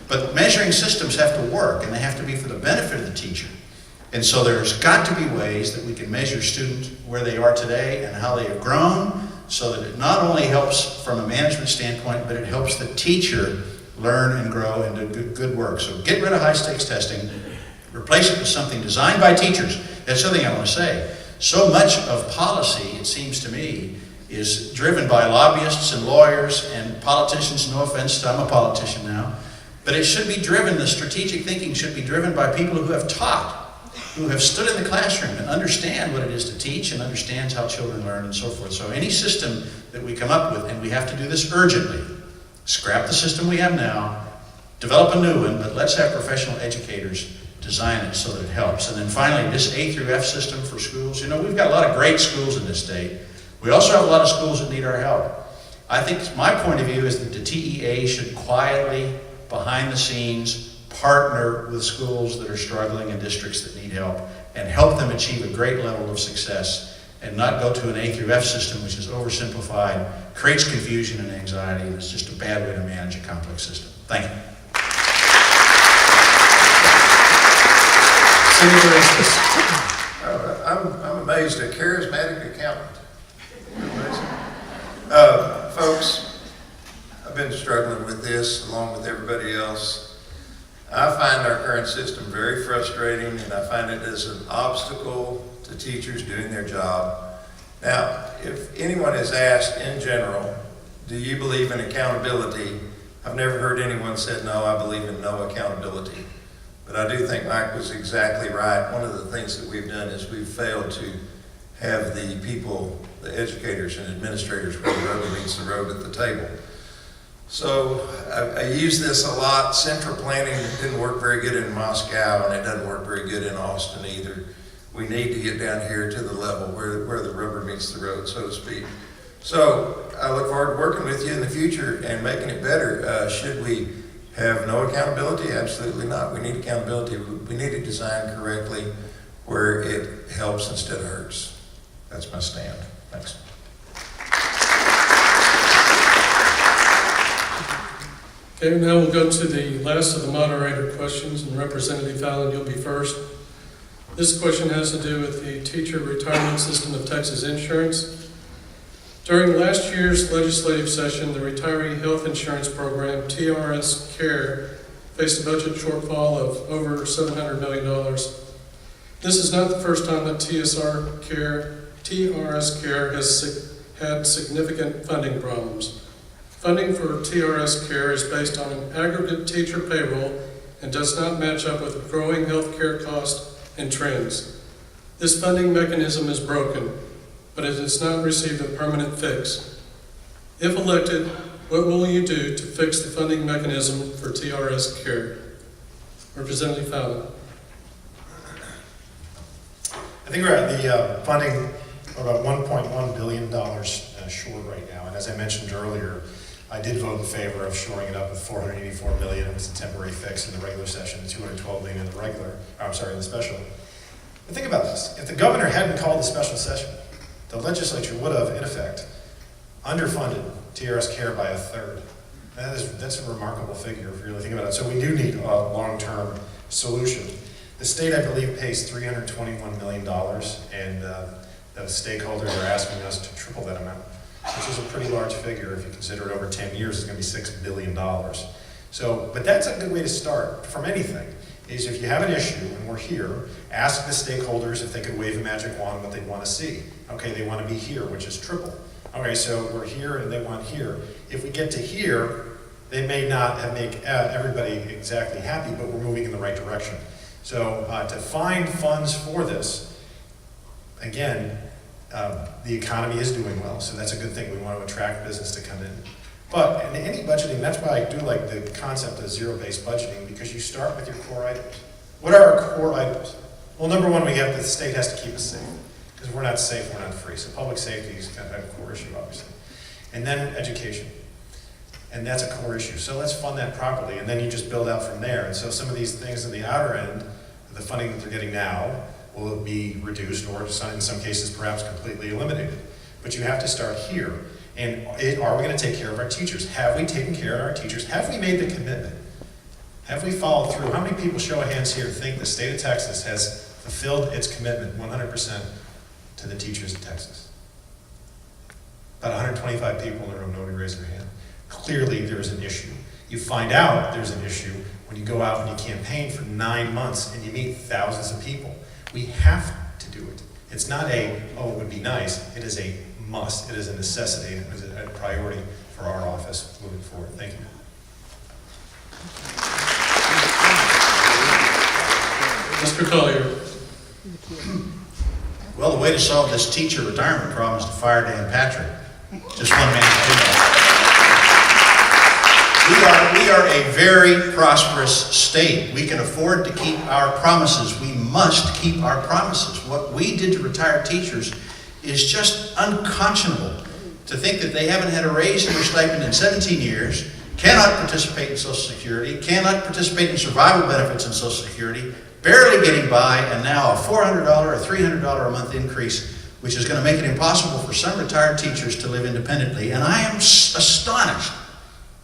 But measuring systems have to work and they have to be for the benefit of the teacher. And so there's got to be ways that we can measure students where they are today and how they have grown, so that it not only helps from a management standpoint, but it helps the teacher learn and grow and do good work. So get rid of high-stakes testing, replace it with something designed by teachers. That's something I want to say. So much of policy, it seems to me, is driven by lobbyists and lawyers and politicians. No offense, I'm a politician now. But it should be driven, the strategic thinking should be driven by people who have taught, who have stood in the classroom and understand what it is to teach and understands how children learn and so forth. So any system that we come up with, and we have to do this urgently, scrap the system we have now, develop a new one, but let's have professional educators design it so that it helps. And then finally, this A through F system for schools. You know, we've got a lot of great schools in this state. We also have a lot of schools that need our help. I think my point of view is that the TEA should quietly, behind the scenes, partner with schools that are struggling and districts that need help and help them achieve a great level of success and not go to an A through F system, which is oversimplified, creates confusion and anxiety, and it's just a bad way to manage a complex system. Thank you. Senator Estes. I'm amazed, a charismatic accountant. Folks, I've been struggling with this along with everybody else. I find our current system very frustrating, and I find it as an obstacle to teachers doing their job. Now, if anyone is asked in general, do you believe in accountability? I've never heard anyone say, no, I believe in no accountability. But I do think Mike was exactly right. One of the things that we've done is we've failed to have the people, the educators and administrators where the rubber meets the road at the table. So I use this a lot. Central planning didn't work very good in Moscow, and it doesn't work very good in Austin either. We need to get down here to the level where the rubber meets the road, so to speak. So I look forward to working with you in the future and making it better. Should we have no accountability? Absolutely not. We need accountability. We need it designed correctly where it helps instead of hurts. That's my stand. Thanks. Okay, now we'll go to the last of the moderator questions, and Representative Fallon, you'll be first. This question has to do with the teacher retirement system of Texas insurance. During last year's legislative session, the Retiree Health Insurance Program, TRS Care, faced a budget shortfall of over $700 million. This is not the first time that TRS Care has had significant funding problems. Funding for TRS Care is based on an aggregate teacher payroll and does not match up with growing healthcare costs and trends. This funding mechanism is broken, but it has not received a permanent fix. If elected, what will you do to fix the funding mechanism for TRS Care? Representative Fallon. I think we're at the funding about $1.1 billion short right now. And as I mentioned earlier, I did vote in favor of shoring it up with $484 million. It was a temporary fix in the regular session, $212 million in the special. But think about this. If the governor hadn't called the special session, the legislature would have, in effect, underfunded TRS Care by a third. That's a remarkable figure if you really think about it. So we do need a long-term solution. The state, I believe, pays $321 million, and the stakeholders are asking us to triple that amount, which is a pretty large figure. If you consider it over 10 years, it's going to be $6 billion. So, but that's a good way to start from anything, is if you have an issue and we're here, ask the stakeholders if they could wave a magic wand what they want to see. Okay, they want to be here, which is triple. Okay, so we're here and they want here. If we get to here, they may not make everybody exactly happy, but we're moving in the right direction. So to find funds for this, again, the economy is doing well, so that's a good thing. We want to attract business to come in. But in any budgeting, that's why I do like the concept of zero-based budgeting, because you start with your core items. What are our core items? Well, number one, the state has to keep us safe, because if we're not safe, we're not free. So public safety is kind of a core issue, obviously. And then education. And that's a core issue. So let's fund that properly, and then you just build out from there. And so some of these things at the outer end, the funding that they're getting now, will be reduced, or in some cases perhaps completely eliminated. But you have to start here. And are we going to take care of our teachers? Have we taken care of our teachers? Have we made the commitment? Have we followed through? How many people, show of hands here, think the state of Texas has fulfilled its commitment 100% to the teachers of Texas? About 125 people in the room, nobody raised their hand. Clearly there's an issue. You find out there's an issue when you go out and you campaign for 9 months and you meet thousands of people. We have to do it. It's not a, oh, it would be nice. It is a must. It is a necessity. It is a priority for our office moving forward. Thank you. Mr. Collier. Well, the way to solve this teacher retirement problem is to fire Dan Patrick. Just one man's opinion. We are a very prosperous state. We can afford to keep our promises. We must keep our promises. What we did to retired teachers is just unconscionable. To think that they haven't had a raise in their stipend in 17 years, cannot participate in Social Security, cannot participate in survival benefits in Social Security, barely getting by, and now a $400 or $300 a month increase, which is going to make it impossible for some retired teachers to live independently. And I am astonished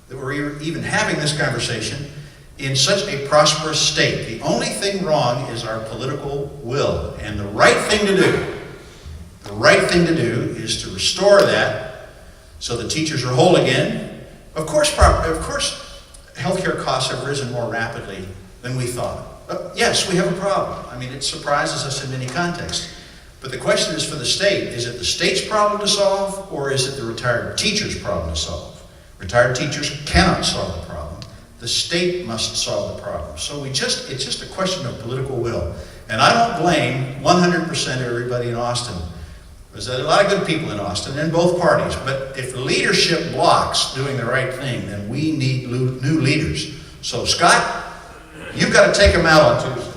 that we're even having this conversation in such a prosperous state. The only thing wrong is our political will. And the right thing to do is to restore that so the teachers are whole again. Of course, healthcare costs have risen more rapidly than we thought. Yes, we have a problem. I mean, it surprises us in many contexts. But the question is for the state. Is it the state's problem to solve, or is it the retired teacher's problem to solve? Retired teachers cannot solve the problem. The state must solve the problem. So it's just a question of political will. And I don't blame 100% of everybody in Austin. There's a lot of good people in Austin, in both parties. But if leadership blocks doing the right thing, then we need new leaders. So Scott, you've got to take them out on Tuesday.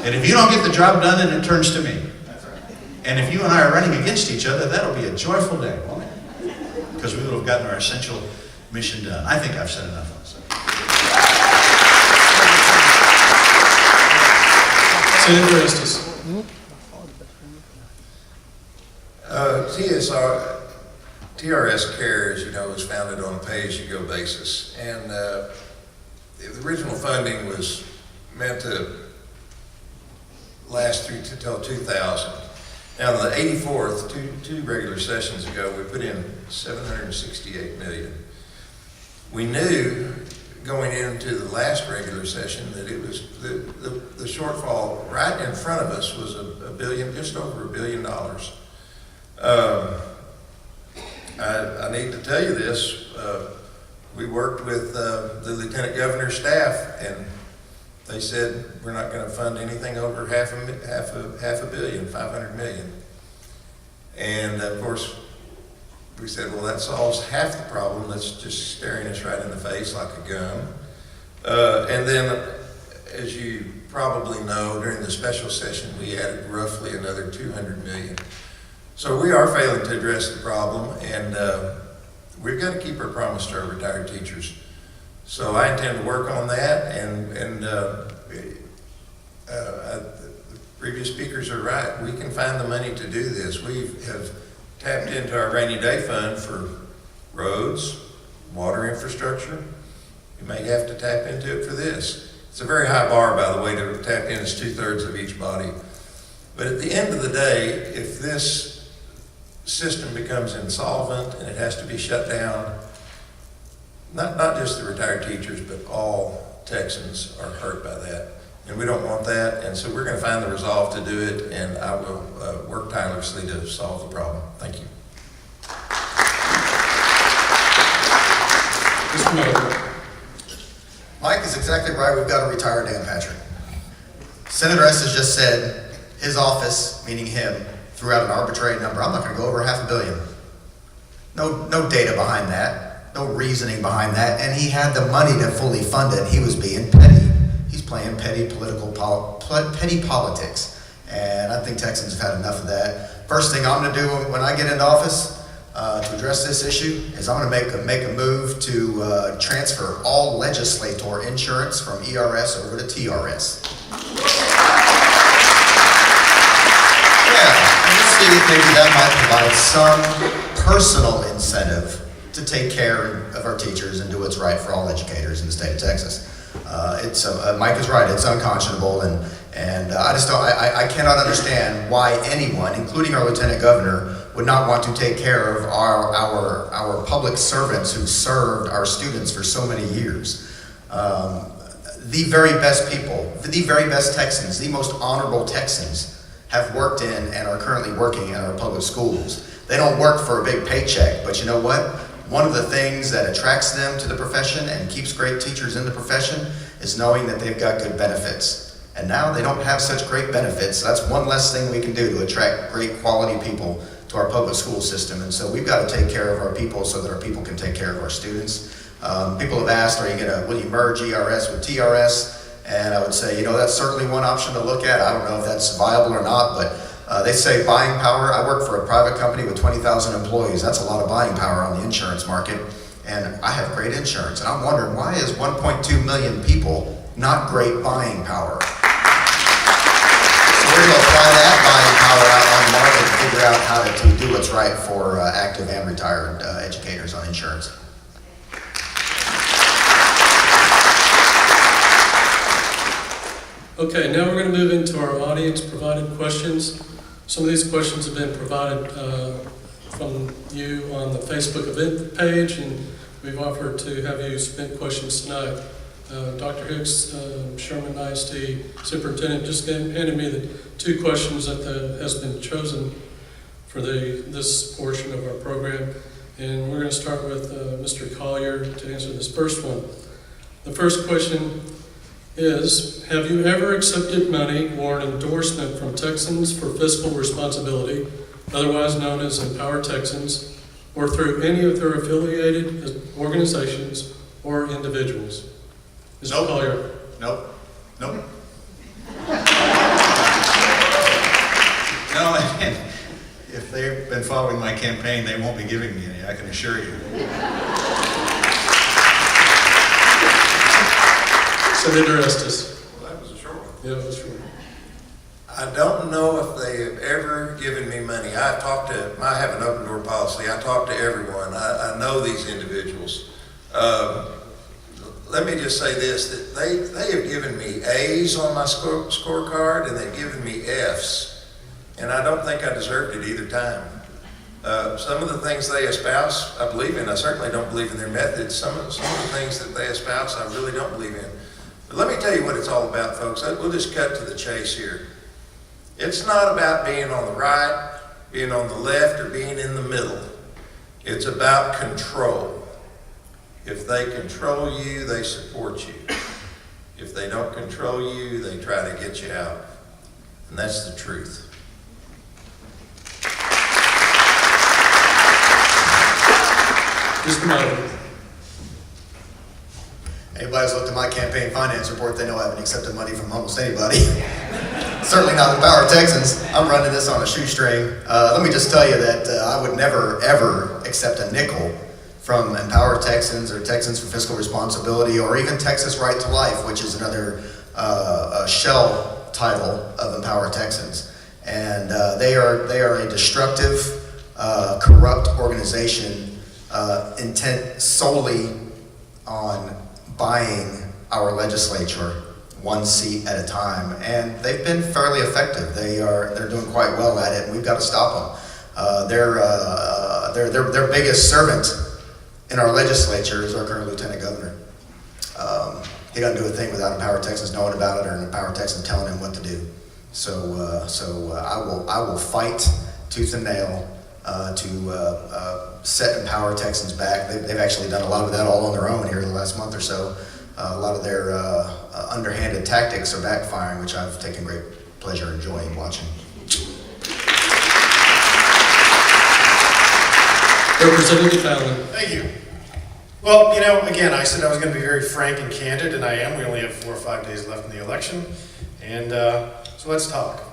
And if you don't get the job done, then it turns to me. And if you and I are running against each other, that'll be a joyful day, won't it? Because we will have gotten our essential mission done. I think I've said enough on this. Senator Estes. TRS Care, as you know, was founded on a pay-as-you-go basis. And the original funding was meant to last through until 2000. Now, the 84th, two regular sessions ago, we put in $768 million. We knew going into the last regular session that it was the shortfall right in front of us was a billion, just over $1 billion. I need to tell you this. We worked with the Lieutenant Governor's staff, and they said we're not going to fund anything over half a billion, 500 million. And of course, we said, well, that solves half the problem. That's just staring us right in the face like a gun. And then, as you probably know, during the special session, we added roughly another 200 million. So we are failing to address the problem, and we've got to keep our promise to our retired teachers. So I intend to work on that, and the previous speakers are right. We can find the money to do this. We have tapped into our rainy day fund for roads, water infrastructure. We may have to tap into it for this. It's a very high bar, by the way, to tap in as 2/3 of each body. But at the end of the day, if this system becomes insolvent and it has to be shut down, not just the retired teachers, but all Texans are hurt by that. And we don't want that, and so we're going to find the resolve to do it, and I will work tirelessly to solve the problem. Thank you. Mr. Miller. Mike is exactly right. We've got to retire Dan Patrick. Senator Estes just said his office, meaning him, threw out an arbitrary number. I'm not going to go over $500 million. No data behind that. No reasoning behind that. And he had the money to fully fund it. He was being petty. He's playing petty politics. And I think Texans have had enough of that. First thing I'm going to do when I get into office to address this issue is I'm going to make a move to transfer all legislator insurance from ERS over to TRS. See if maybe that might provide some personal incentive to take care of our teachers and do what's right for all educators in the state of Texas. Mike is right; it's unconscionable, and I cannot understand why anyone, including our Lieutenant Governor, would not want to take care of our public servants who served our students for so many years. The very best people, the very best Texans, the most honorable Texans, have worked in and are currently working in our public schools. They don't work for a big paycheck, but you know what? One of the things that attracts them to the profession and keeps great teachers in the profession is knowing that they've got good benefits. And now they don't have such great benefits, so that's one less thing we can do to attract great quality people to our public school system. And so we've got to take care of our people so that our people can take care of our students. People have asked, will you merge ERS with TRS? And I would say, that's certainly one option to look at. I don't know if that's viable or not, but they say buying power. I work for a private company with 20,000 employees. That's a lot of buying power on the insurance market. And I have great insurance. And I'm wondering, why is 1.2 million people not great buying power? So we're going to apply that buying power out on the market and figure out how to do what's right for active and retired educators on insurance. Okay, now we're going to move into our audience-provided questions. Some of these questions have been provided from you on the Facebook event page, and we've offered to have you submit questions tonight. Dr. Hicks, Sherman ISD Superintendent, just handed me the 2 questions that has been chosen for this portion of our program. And we're going to start with Mr. Collier to answer this first one. The first question is, have you ever accepted money or an endorsement from Texans for Fiscal Responsibility, otherwise known as Empower Texans, or through any of their affiliated organizations or individuals? Mr. Nope. Collier. Nope. No, and if they've been following my campaign, they won't be giving me any, I can assure you. Senator Estes. Well, that was a short one. Yeah, that's right. I don't know if they have ever given me money. I have an open door policy. I talk to everyone. I know these individuals. Let me just say this, that they have given me A's on my scorecard, and they've given me F's. And I don't think I deserved it either time. Some of the things they espouse, I believe in. I certainly don't believe in their methods. Some of the things that they espouse, I really don't believe in. But let me tell you what it's all about, folks. We'll just cut to the chase here. It's not about being on the right, being on the left, or being in the middle. It's about control. If they control you, they support you. If they don't control you, they try to get you out. And that's the truth. Mr. Myler. Anybody's looked at my campaign finance report, they know I haven't accepted money from almost anybody. Certainly not Empower Texans. I'm running this on a shoestring. Let me just tell you that I would never, ever accept a nickel from Empower Texans or Texans for Fiscal Responsibility or even Texas Right to Life, which is another shell title of Empower Texans. And they are a destructive, corrupt organization intent solely on buying our legislature one seat at a time, and they've been fairly effective. They're doing quite well at it, and we've got to stop them. Their biggest servant in our legislature is our current Lieutenant Governor. He doesn't do a thing without Empower Texans knowing about it or Empower Texans telling him what to do. So I will fight tooth and nail to set Empower Texans back. They've actually done a lot of that all on their own here in the last month or so. A lot of their underhanded tactics are backfiring, which I've taken great pleasure enjoying watching. Representative Fallon. Thank you. Well, again, I said I was going to be very frank and candid, and I am. We only have 4 or 5 days left in the election. And so let's talk.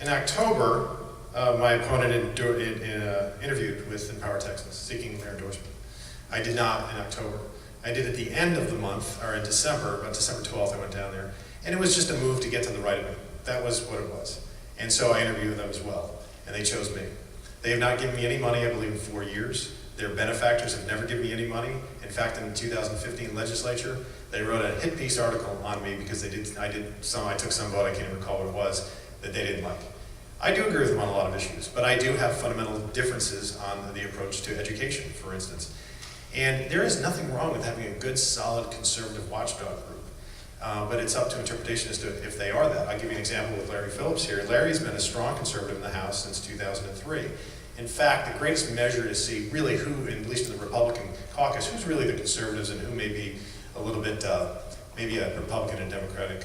In October, my opponent interviewed with Empower Texans, seeking their endorsement. I did not in October. I did at the end of the month, or in December, about December 12th, I went down there. And it was just a move to get to the right of me. That was what it was. And so I interviewed with them as well, and they chose me. They have not given me any money, I believe, in 4 years. Their benefactors have never given me any money. In fact, in the 2015 legislature, they wrote a hit piece article on me because I took some vote, I can't even recall what it was, that they didn't like. I do agree with them on a lot of issues, but I do have fundamental differences on the approach to education, for instance. And there is nothing wrong with having a good, solid, conservative watchdog group. But it's up to interpretation as to if they are that. I'll give you an example with Larry Phillips here. Larry's been a strong conservative in the House since 2003. In fact, the greatest measure to see really who, at least in the Republican caucus, who's really the conservatives and who may be a little bit, maybe a Republican and Democratic,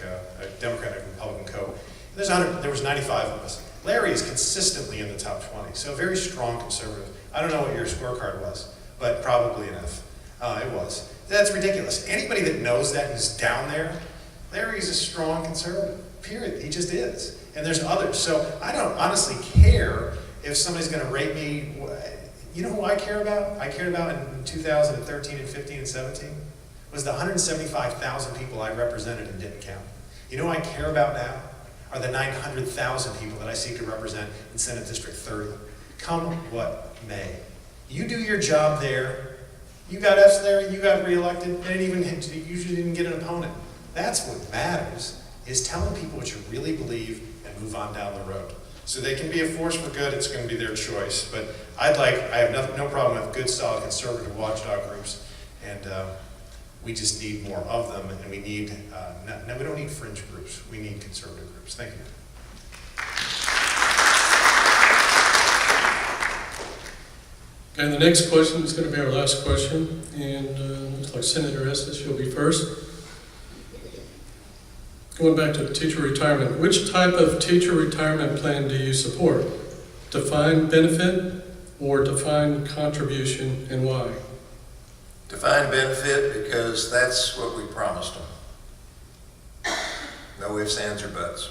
Republican co. There was 95 of us. Larry is consistently in the top 20, so a very strong conservative. I don't know what your scorecard was, but probably enough. It was. That's ridiculous. Anybody that knows that and is down there, Larry's a strong conservative, period. He just is. And there's others. So I don't honestly care if somebody's going to rate me. You know who I care about? I cared about in 2013 and 15 and 17 was the 175,000 people I represented and didn't count. You know who I care about now? Are the 900,000 people that I seek to represent in Senate District 30. Come what may. You do your job there. You got F's there, you got reelected, and you usually didn't get an opponent. That's what matters, is telling people what you really believe and move on down the road. So they can be a force for good, it's going to be their choice. But I have no problem with good, solid, conservative watchdog groups. And we just need more of them, and we need, we don't need fringe groups, we need conservative groups. Thank you. Okay, the next question is going to be our last question, and looks like Senator Estes, you'll be first. Going back to teacher retirement, which type of teacher retirement plan do you support? Defined benefit or defined contribution, and why? Defined benefit, because that's what we promised them. No ifs, ands, or buts.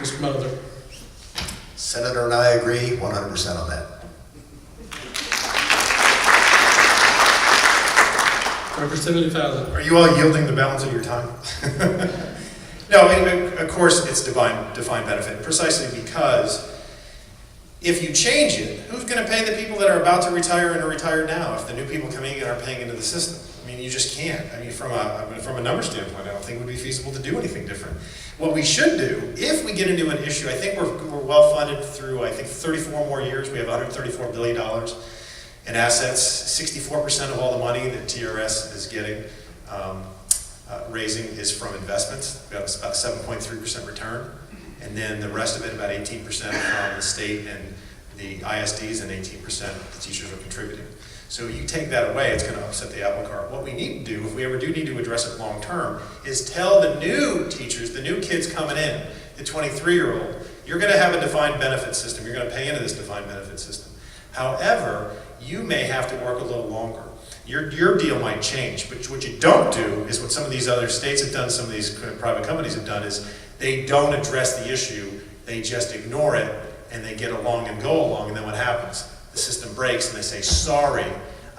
Mr. Mather. Senator and I agree 100% on that. Representative Allen. Are you all yielding the balance of your time? No, of course it's defined benefit, precisely because if you change it, who's going to pay the people that are about to retire and are retired now if the new people coming in aren't paying into the system? I mean, you just can't. I mean, from a number standpoint, I don't think it would be feasible to do anything different. What we should do, if we get into an issue, I think we're well funded through, I think, 34 more years. We have $134 billion in assets. 64% of all the money that TRS is getting, raising, is from investments. We have about a 7.3% return. And then the rest of it, about 18% from the state and the ISDs, and 18% the teachers are contributing. So you take that away, it's going to upset the apple cart. What we need to do, if we ever do need to address it long term, is tell the new teachers, the new kids coming in, the 23-year-old, you're going to have a defined benefit system. You're going to pay into this defined benefit system. However, you may have to work a little longer. Your deal might change, but what you don't do is what some of these other states have done, some of these private companies have done, is they don't address the issue, they just ignore it, and they get along and go along, and then what happens? The system breaks and they say, sorry,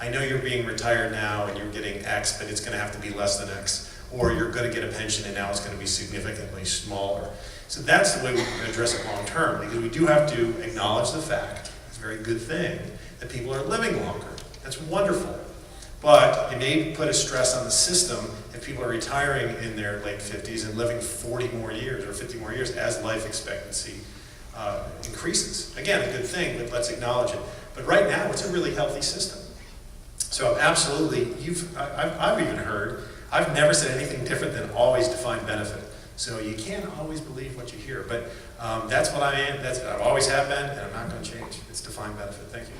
I know you're being retired now and you're getting X, but it's going to have to be less than X. Or you're going to get a pension and now it's going to be significantly smaller. So that's the way we address it long term, because we do have to acknowledge the fact, it's a very good thing, that people are living longer. That's wonderful. But it may put a stress on the system if people are retiring in their late 50s and living 40 more years or 50 more years as life expectancy increases. Again, a good thing, but let's acknowledge it. But right now, it's a really healthy system. So absolutely, I've even heard, I've never said anything different than always defined benefit. So you can't always believe what you hear. But that's what I am, that's what I've always have been, and I'm not going to change. It's defined benefit. Thank you.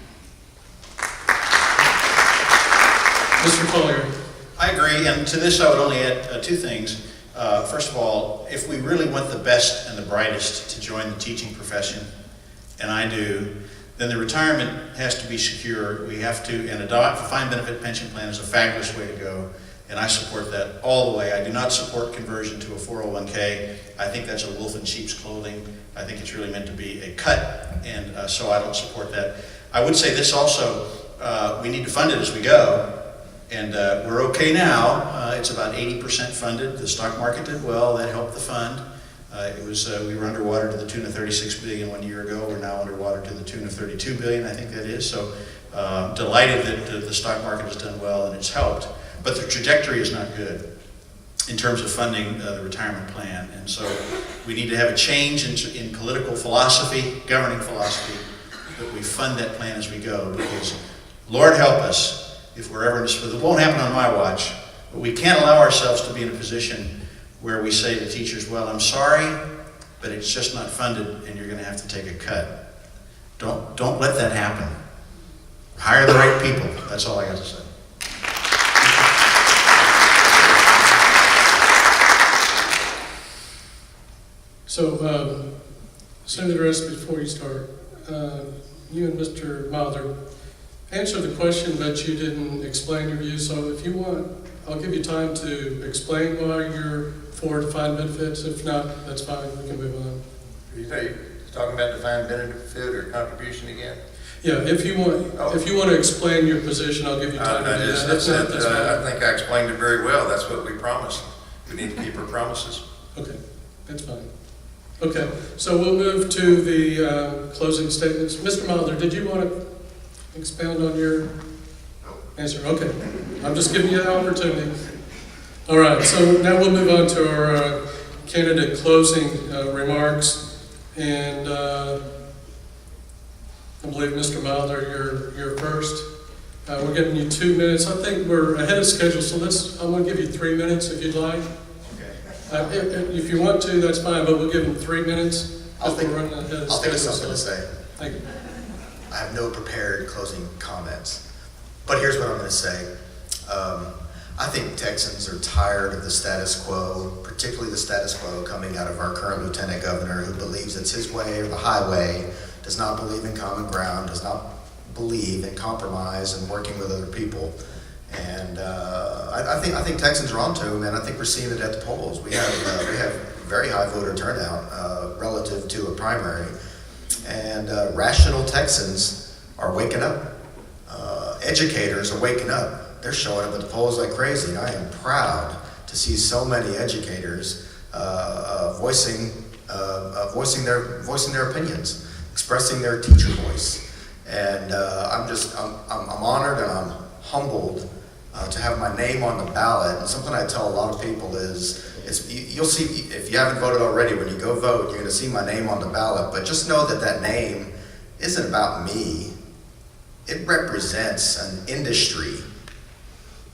Mr. Collier. I agree, and to this I would only add two things. First of all, if we really want the best and the brightest to join the teaching profession, and I do, then the retirement has to be secure. We have to, and a defined benefit pension plan is a fabulous way to go, and I support that all the way. I do not support conversion to a 401k. I think that's a wolf in sheep's clothing. I think it's really meant to be a cut, and so I don't support that. I would say this also, we need to fund it as we go. And we're okay now. It's about 80% funded. The stock market did well. That helped the fund. We were underwater to the tune of $36 billion 1 year ago. We're now underwater to the tune of $32 billion, I think that is. So delighted that the stock market has done well and it's helped. But the trajectory is not good in terms of funding the retirement plan. And so we need to have a change in political philosophy, governing philosophy, that we fund that plan as we go. Because Lord help us, if we're ever in this, it won't happen on my watch, but we can't allow ourselves to be in a position where we say to teachers, well, I'm sorry, but it's just not funded and you're going to have to take a cut. Don't let that happen. Hire the right people. That's all I got to say. So, Senator S., before you start, you and Mr. Mather answered the question, but you didn't explain your view. So if you want, I'll give you time to explain why you're for defined benefits. If not, that's fine. We can move on. Are you talking about defined benefit or contribution again? Yeah, if you want to explain your position, I'll give you time to do that. If not, that's fine. I think I explained it very well. That's what we promised. We need to keep our promises. Okay, that's fine. Okay, so we'll move to the closing statements. Mr. Mather, did you want to expound on your answer? Okay, I'm just giving you the opportunity. All right, so now we'll move on to our candidate closing remarks. And I believe, Mr. Mather, you're first. We're giving you 2 minutes. I think we're ahead of schedule, so I'm going to give you 3 minutes if you'd like. If you want to, that's fine, but we'll give them 3 minutes. I'll think of something to say. Thank you. I have no prepared closing comments, but here's what I'm going to say. I think Texans are tired of the status quo, particularly the status quo coming out of our current lieutenant governor, who believes it's his way or the highway, does not believe in common ground, does not believe in compromise and working with other people. And I think Texans are onto him, and I think we're seeing it at the polls. We have very high voter turnout relative to a primary, and rational Texans are waking up. Educators are waking up. They're showing up at the polls like crazy, and I am proud to see so many educators voicing their opinions, expressing their teacher voice. And I'm honored and I'm humbled to have my name on the ballot. And something I tell a lot of people is, you'll see, if you haven't voted already, when you go vote, you're going to see my name on the ballot. But just know that name isn't about me. It represents an industry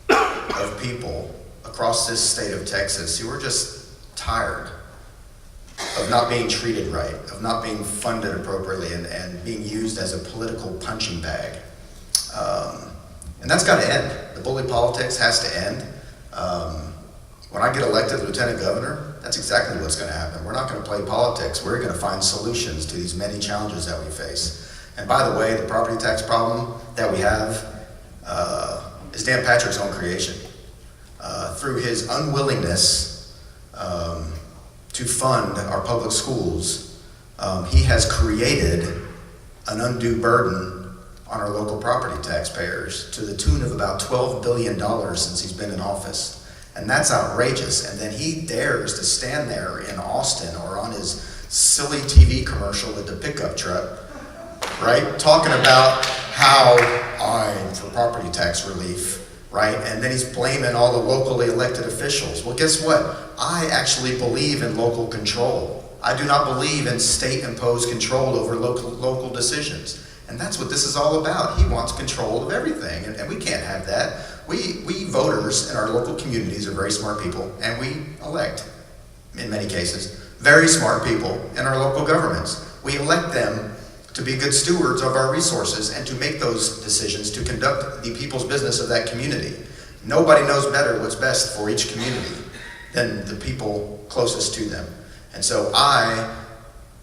of people across this state of Texas who are just tired of not being treated right, of not being funded appropriately, and being used as a political punching bag. And that's got to end. The bully politics has to end. When I get elected lieutenant governor, that's exactly what's going to happen. We're not going to play politics. We're going to find solutions to these many challenges that we face. And by the way, the property tax problem that we have is Dan Patrick's own creation. Through his unwillingness to fund our public schools, he has created an undue burden on our local property taxpayers to the tune of about $12 billion since he's been in office. And that's outrageous. And then he dares to stand there in Austin or on his silly TV commercial with the pickup truck, right? Talking about how I'm for property tax relief, right? And then he's blaming all the locally elected officials. Well, guess what? I actually believe in local control. I do not believe in state-imposed control over local decisions. And that's what this is all about. He wants control of everything, and we can't have that. We voters in our local communities are very smart people, and we elect, in many cases, very smart people in our local governments. We elect them to be good stewards of our resources and to make those decisions to conduct the people's business of that community. Nobody knows better what's best for each community than the people closest to them. And so I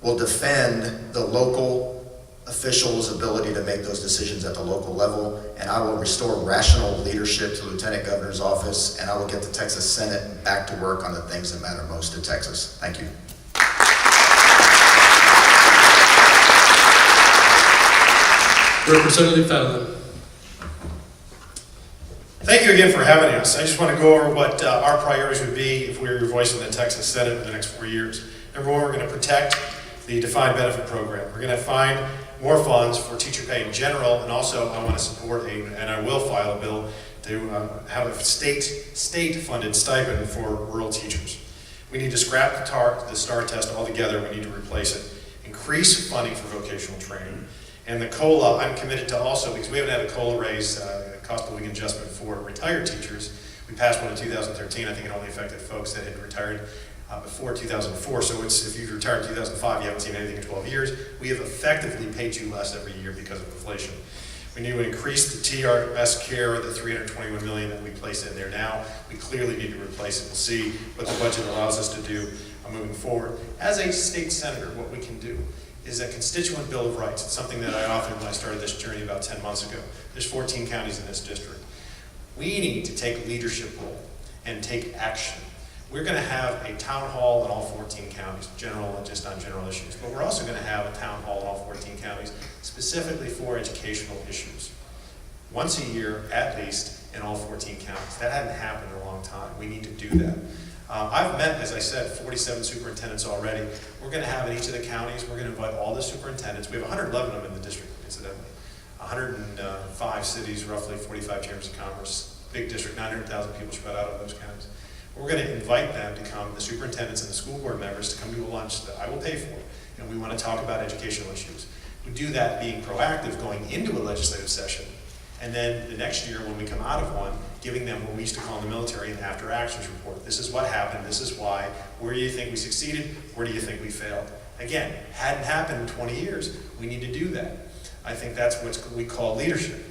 will defend the local officials' ability to make those decisions at the local level, and I will restore rational leadership to the Lieutenant Governor's office, and I will get the Texas Senate back to work on the things that matter most to Texas. Thank you. Representative Fallon. Thank you again for having us. I just want to go over what our priorities would be if we were voicing the Texas Senate in the next 4 years. Number one, we're going to protect the defined benefit program. We're going to find more funds for teacher pay in general, and also I want to support and I will file a bill to have a state-funded stipend for rural teachers. We need to scrap the STAR test altogether. We need to replace it. Increase funding for vocational training, And the COLA, I'm committed to also, because we haven't had a COLA raise, cost of living adjustment for retired teachers. We passed one in 2013. I think it only affected folks that had retired before 2004. So if you retired in 2005, you haven't seen anything in 12 years. We have effectively paid you less every year because of inflation. We need to increase the TRS care, the $321 million that we place in there now. We clearly need to replace it. We'll see what the budget allows us to do moving forward. As a state senator, what we can do is a constituent bill of rights. It's something that I authored when I started this journey about 10 months ago. There's 14 counties in this district. We need to take a leadership role and take action. We're going to have a town hall in all 14 counties, general and just on general issues, but we're also going to have a town hall in all 14 counties specifically for educational issues. Once a year, at least, in all 14 counties. That hadn't happened in a long time. We need to do that. I've met, as I said, 47 superintendents already. We're going to have in each of the counties, we're going to invite all the superintendents. We have 111 of them in the district, incidentally. 105 cities, roughly 45 chambers of commerce, big district, 900,000 people spread out of those counties. We're going to invite them to come, the superintendents and the school board members, to come to a lunch that I will pay for, and we want to talk about educational issues. We do that being proactive going into a legislative session, and then the next year when we come out of one, giving them what we used to call in the military an after actions report. This is what happened, this is why, where do you think we succeeded, where do you think we failed? Again, hadn't happened in 20 years, we need to do that. I think that's what we call leadership.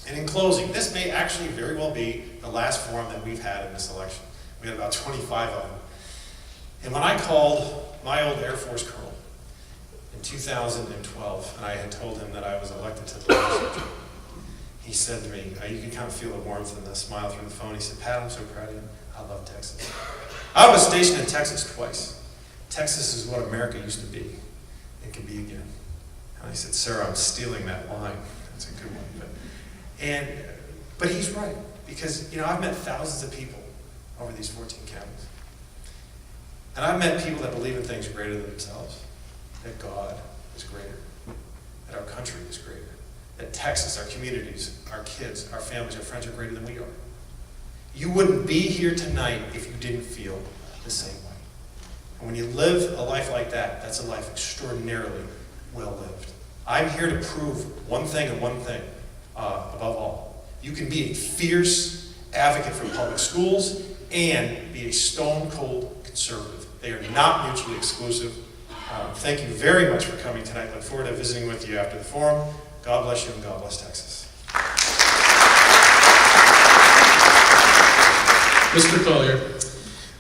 And in closing, this may actually very well be the last forum that we've had in this election. We had about 25 of them. And when I called my old Air Force colonel in 2012, and I had told him that I was elected to the legislature, he said to me, you can kind of feel the warmth and the smile through the phone. He said, Pat, I'm so proud of you. I love Texas. I was stationed in Texas twice. Texas is what America used to be. It can be again. And I said, sir, I'm stealing that line. That's a good one. But he's right, because I've met thousands of people over these 14 counties. And I've met people that believe in things greater than themselves, that God is greater, that our country is greater, that Texas, our communities, our kids, our families, our friends are greater than we are. You wouldn't be here tonight if you didn't feel the same way. And when you live a life like that, that's a life extraordinarily well lived. I'm here to prove one thing and one thing above all. You can be a fierce advocate for public schools and be a stone-cold conservative. They are not mutually exclusive. Thank you very much for coming tonight. Look forward to visiting with you after the forum. God bless you and God bless Texas. Mr. Collier.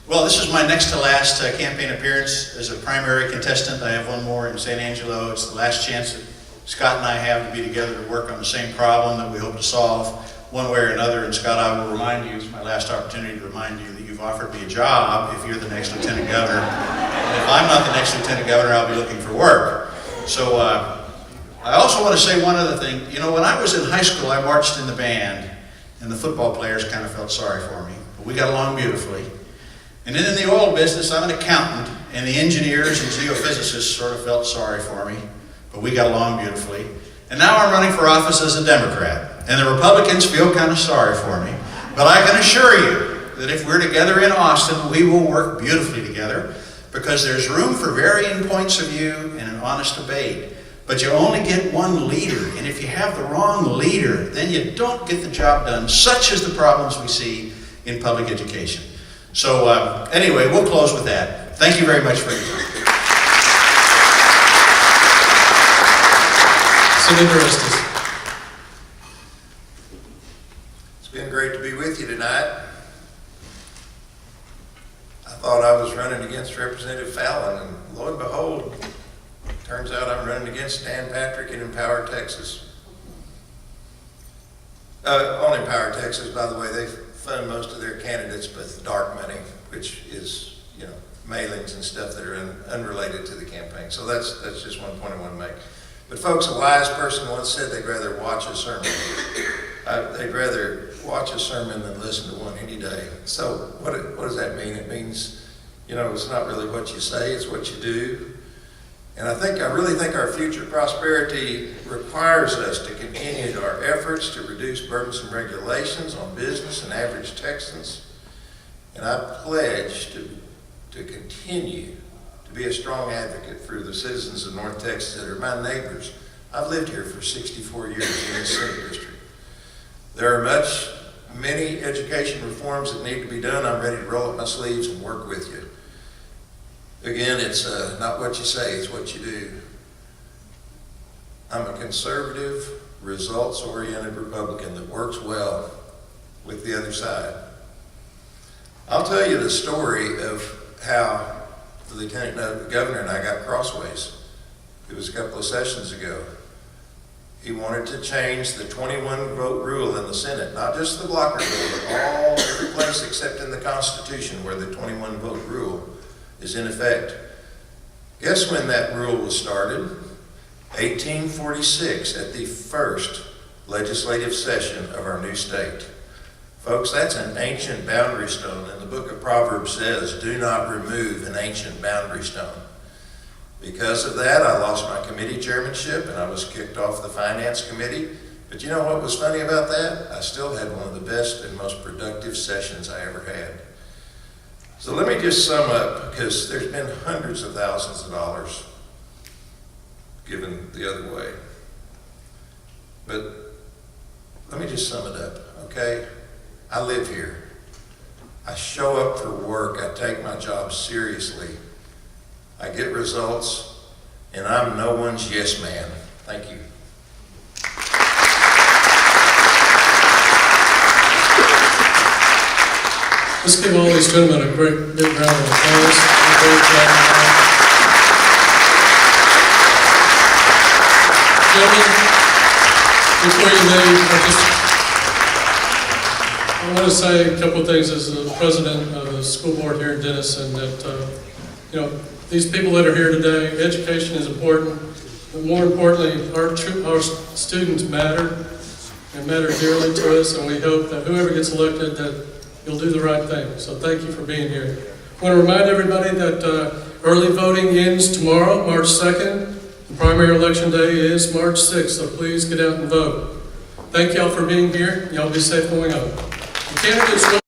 Well, this is my next to last campaign appearance as a primary contestant. I have one more in San Angelo. It's the last chance that Scott and I have to be together to work on the same problem that we hope to solve one way or another. And Scott, I will remind you, it's my last opportunity to remind you that you've offered me a job if you're the next lieutenant governor. And if I'm not the next lieutenant governor, I'll be looking for work. So I also want to say one other thing. When I was in high school, I marched in the band, and the football players kind of felt sorry for me. But we got along beautifully. And then in the oil business, I'm an accountant, and the engineers and geophysicists sort of felt sorry for me. But we got along beautifully. And now I'm running for office as a Democrat. And the Republicans feel kind of sorry for me. But I can assure you that if we're together in Austin, we will work beautifully together, because there's room for varying points of view and an honest debate. But you only get one leader. And if you have the wrong leader, then you don't get the job done, such as the problems we see in public education. So anyway, we'll close with that. Thank you very much for your time. Senator Estes. It's been great to be with you tonight. I thought I was running against Representative Fallon, and lo and behold, turns out I'm running against Dan Patrick in Empower, Texas. On Empower, Texas, by the way, they fund most of their candidates with dark money, which is, mailings and stuff that are unrelated to the campaign. So that's just one point I want to make. But folks, a wise person once said they'd rather watch a sermon. They'd rather watch a sermon than listen to one any day. So what does that mean? It means, it's not really what you say, it's what you do. And I really think our future prosperity requires us to continue our efforts to reduce burdensome regulations on business and average Texans. And I pledge to continue to be a strong advocate for the citizens of North Texas that are my neighbors. I've lived here for 64 years in this Senate district. There are many education reforms that need to be done. I'm ready to roll up my sleeves and work with you. Again, it's not what you say, it's what you do. I'm a conservative, results-oriented Republican that works well with the other side. I'll tell you the story of how the Lieutenant Governor and I got crossways. It was a couple of sessions ago. He wanted to change the 21-vote rule in the Senate, not just the blocker rule, but every place except in the Constitution where the 21-vote rule is in effect. Guess when that rule was started? 1846, at the first legislative session of our new state. Folks, that's an ancient boundary stone, and the book of Proverbs says, do not remove an ancient boundary stone. Because of that, I lost my committee chairmanship and I was kicked off the finance committee. But you know what was funny about that? I still had one of the best and most productive sessions I ever had. So let me just sum up, because there's been hundreds of thousands of dollars given the other way. But let me just sum it up, okay? I live here. I show up for work. I take my job seriously. I get results, and I'm no one's yes man. Thank you. Let's give all these gentlemen a great big round of applause. Gentlemen, before you leave, I want to say a couple of things as the president of the school board here in Denison, that these people that are here today, education is important, but more importantly, our students matter and matter dearly to us, and we hope that whoever gets elected, that you'll do the right thing. So thank you for being here. I want to remind everybody that early voting ends tomorrow, March 2nd. The primary election day is March 6th, so please get out and vote. Thank y'all for being here. Y'all be safe going on. The candidates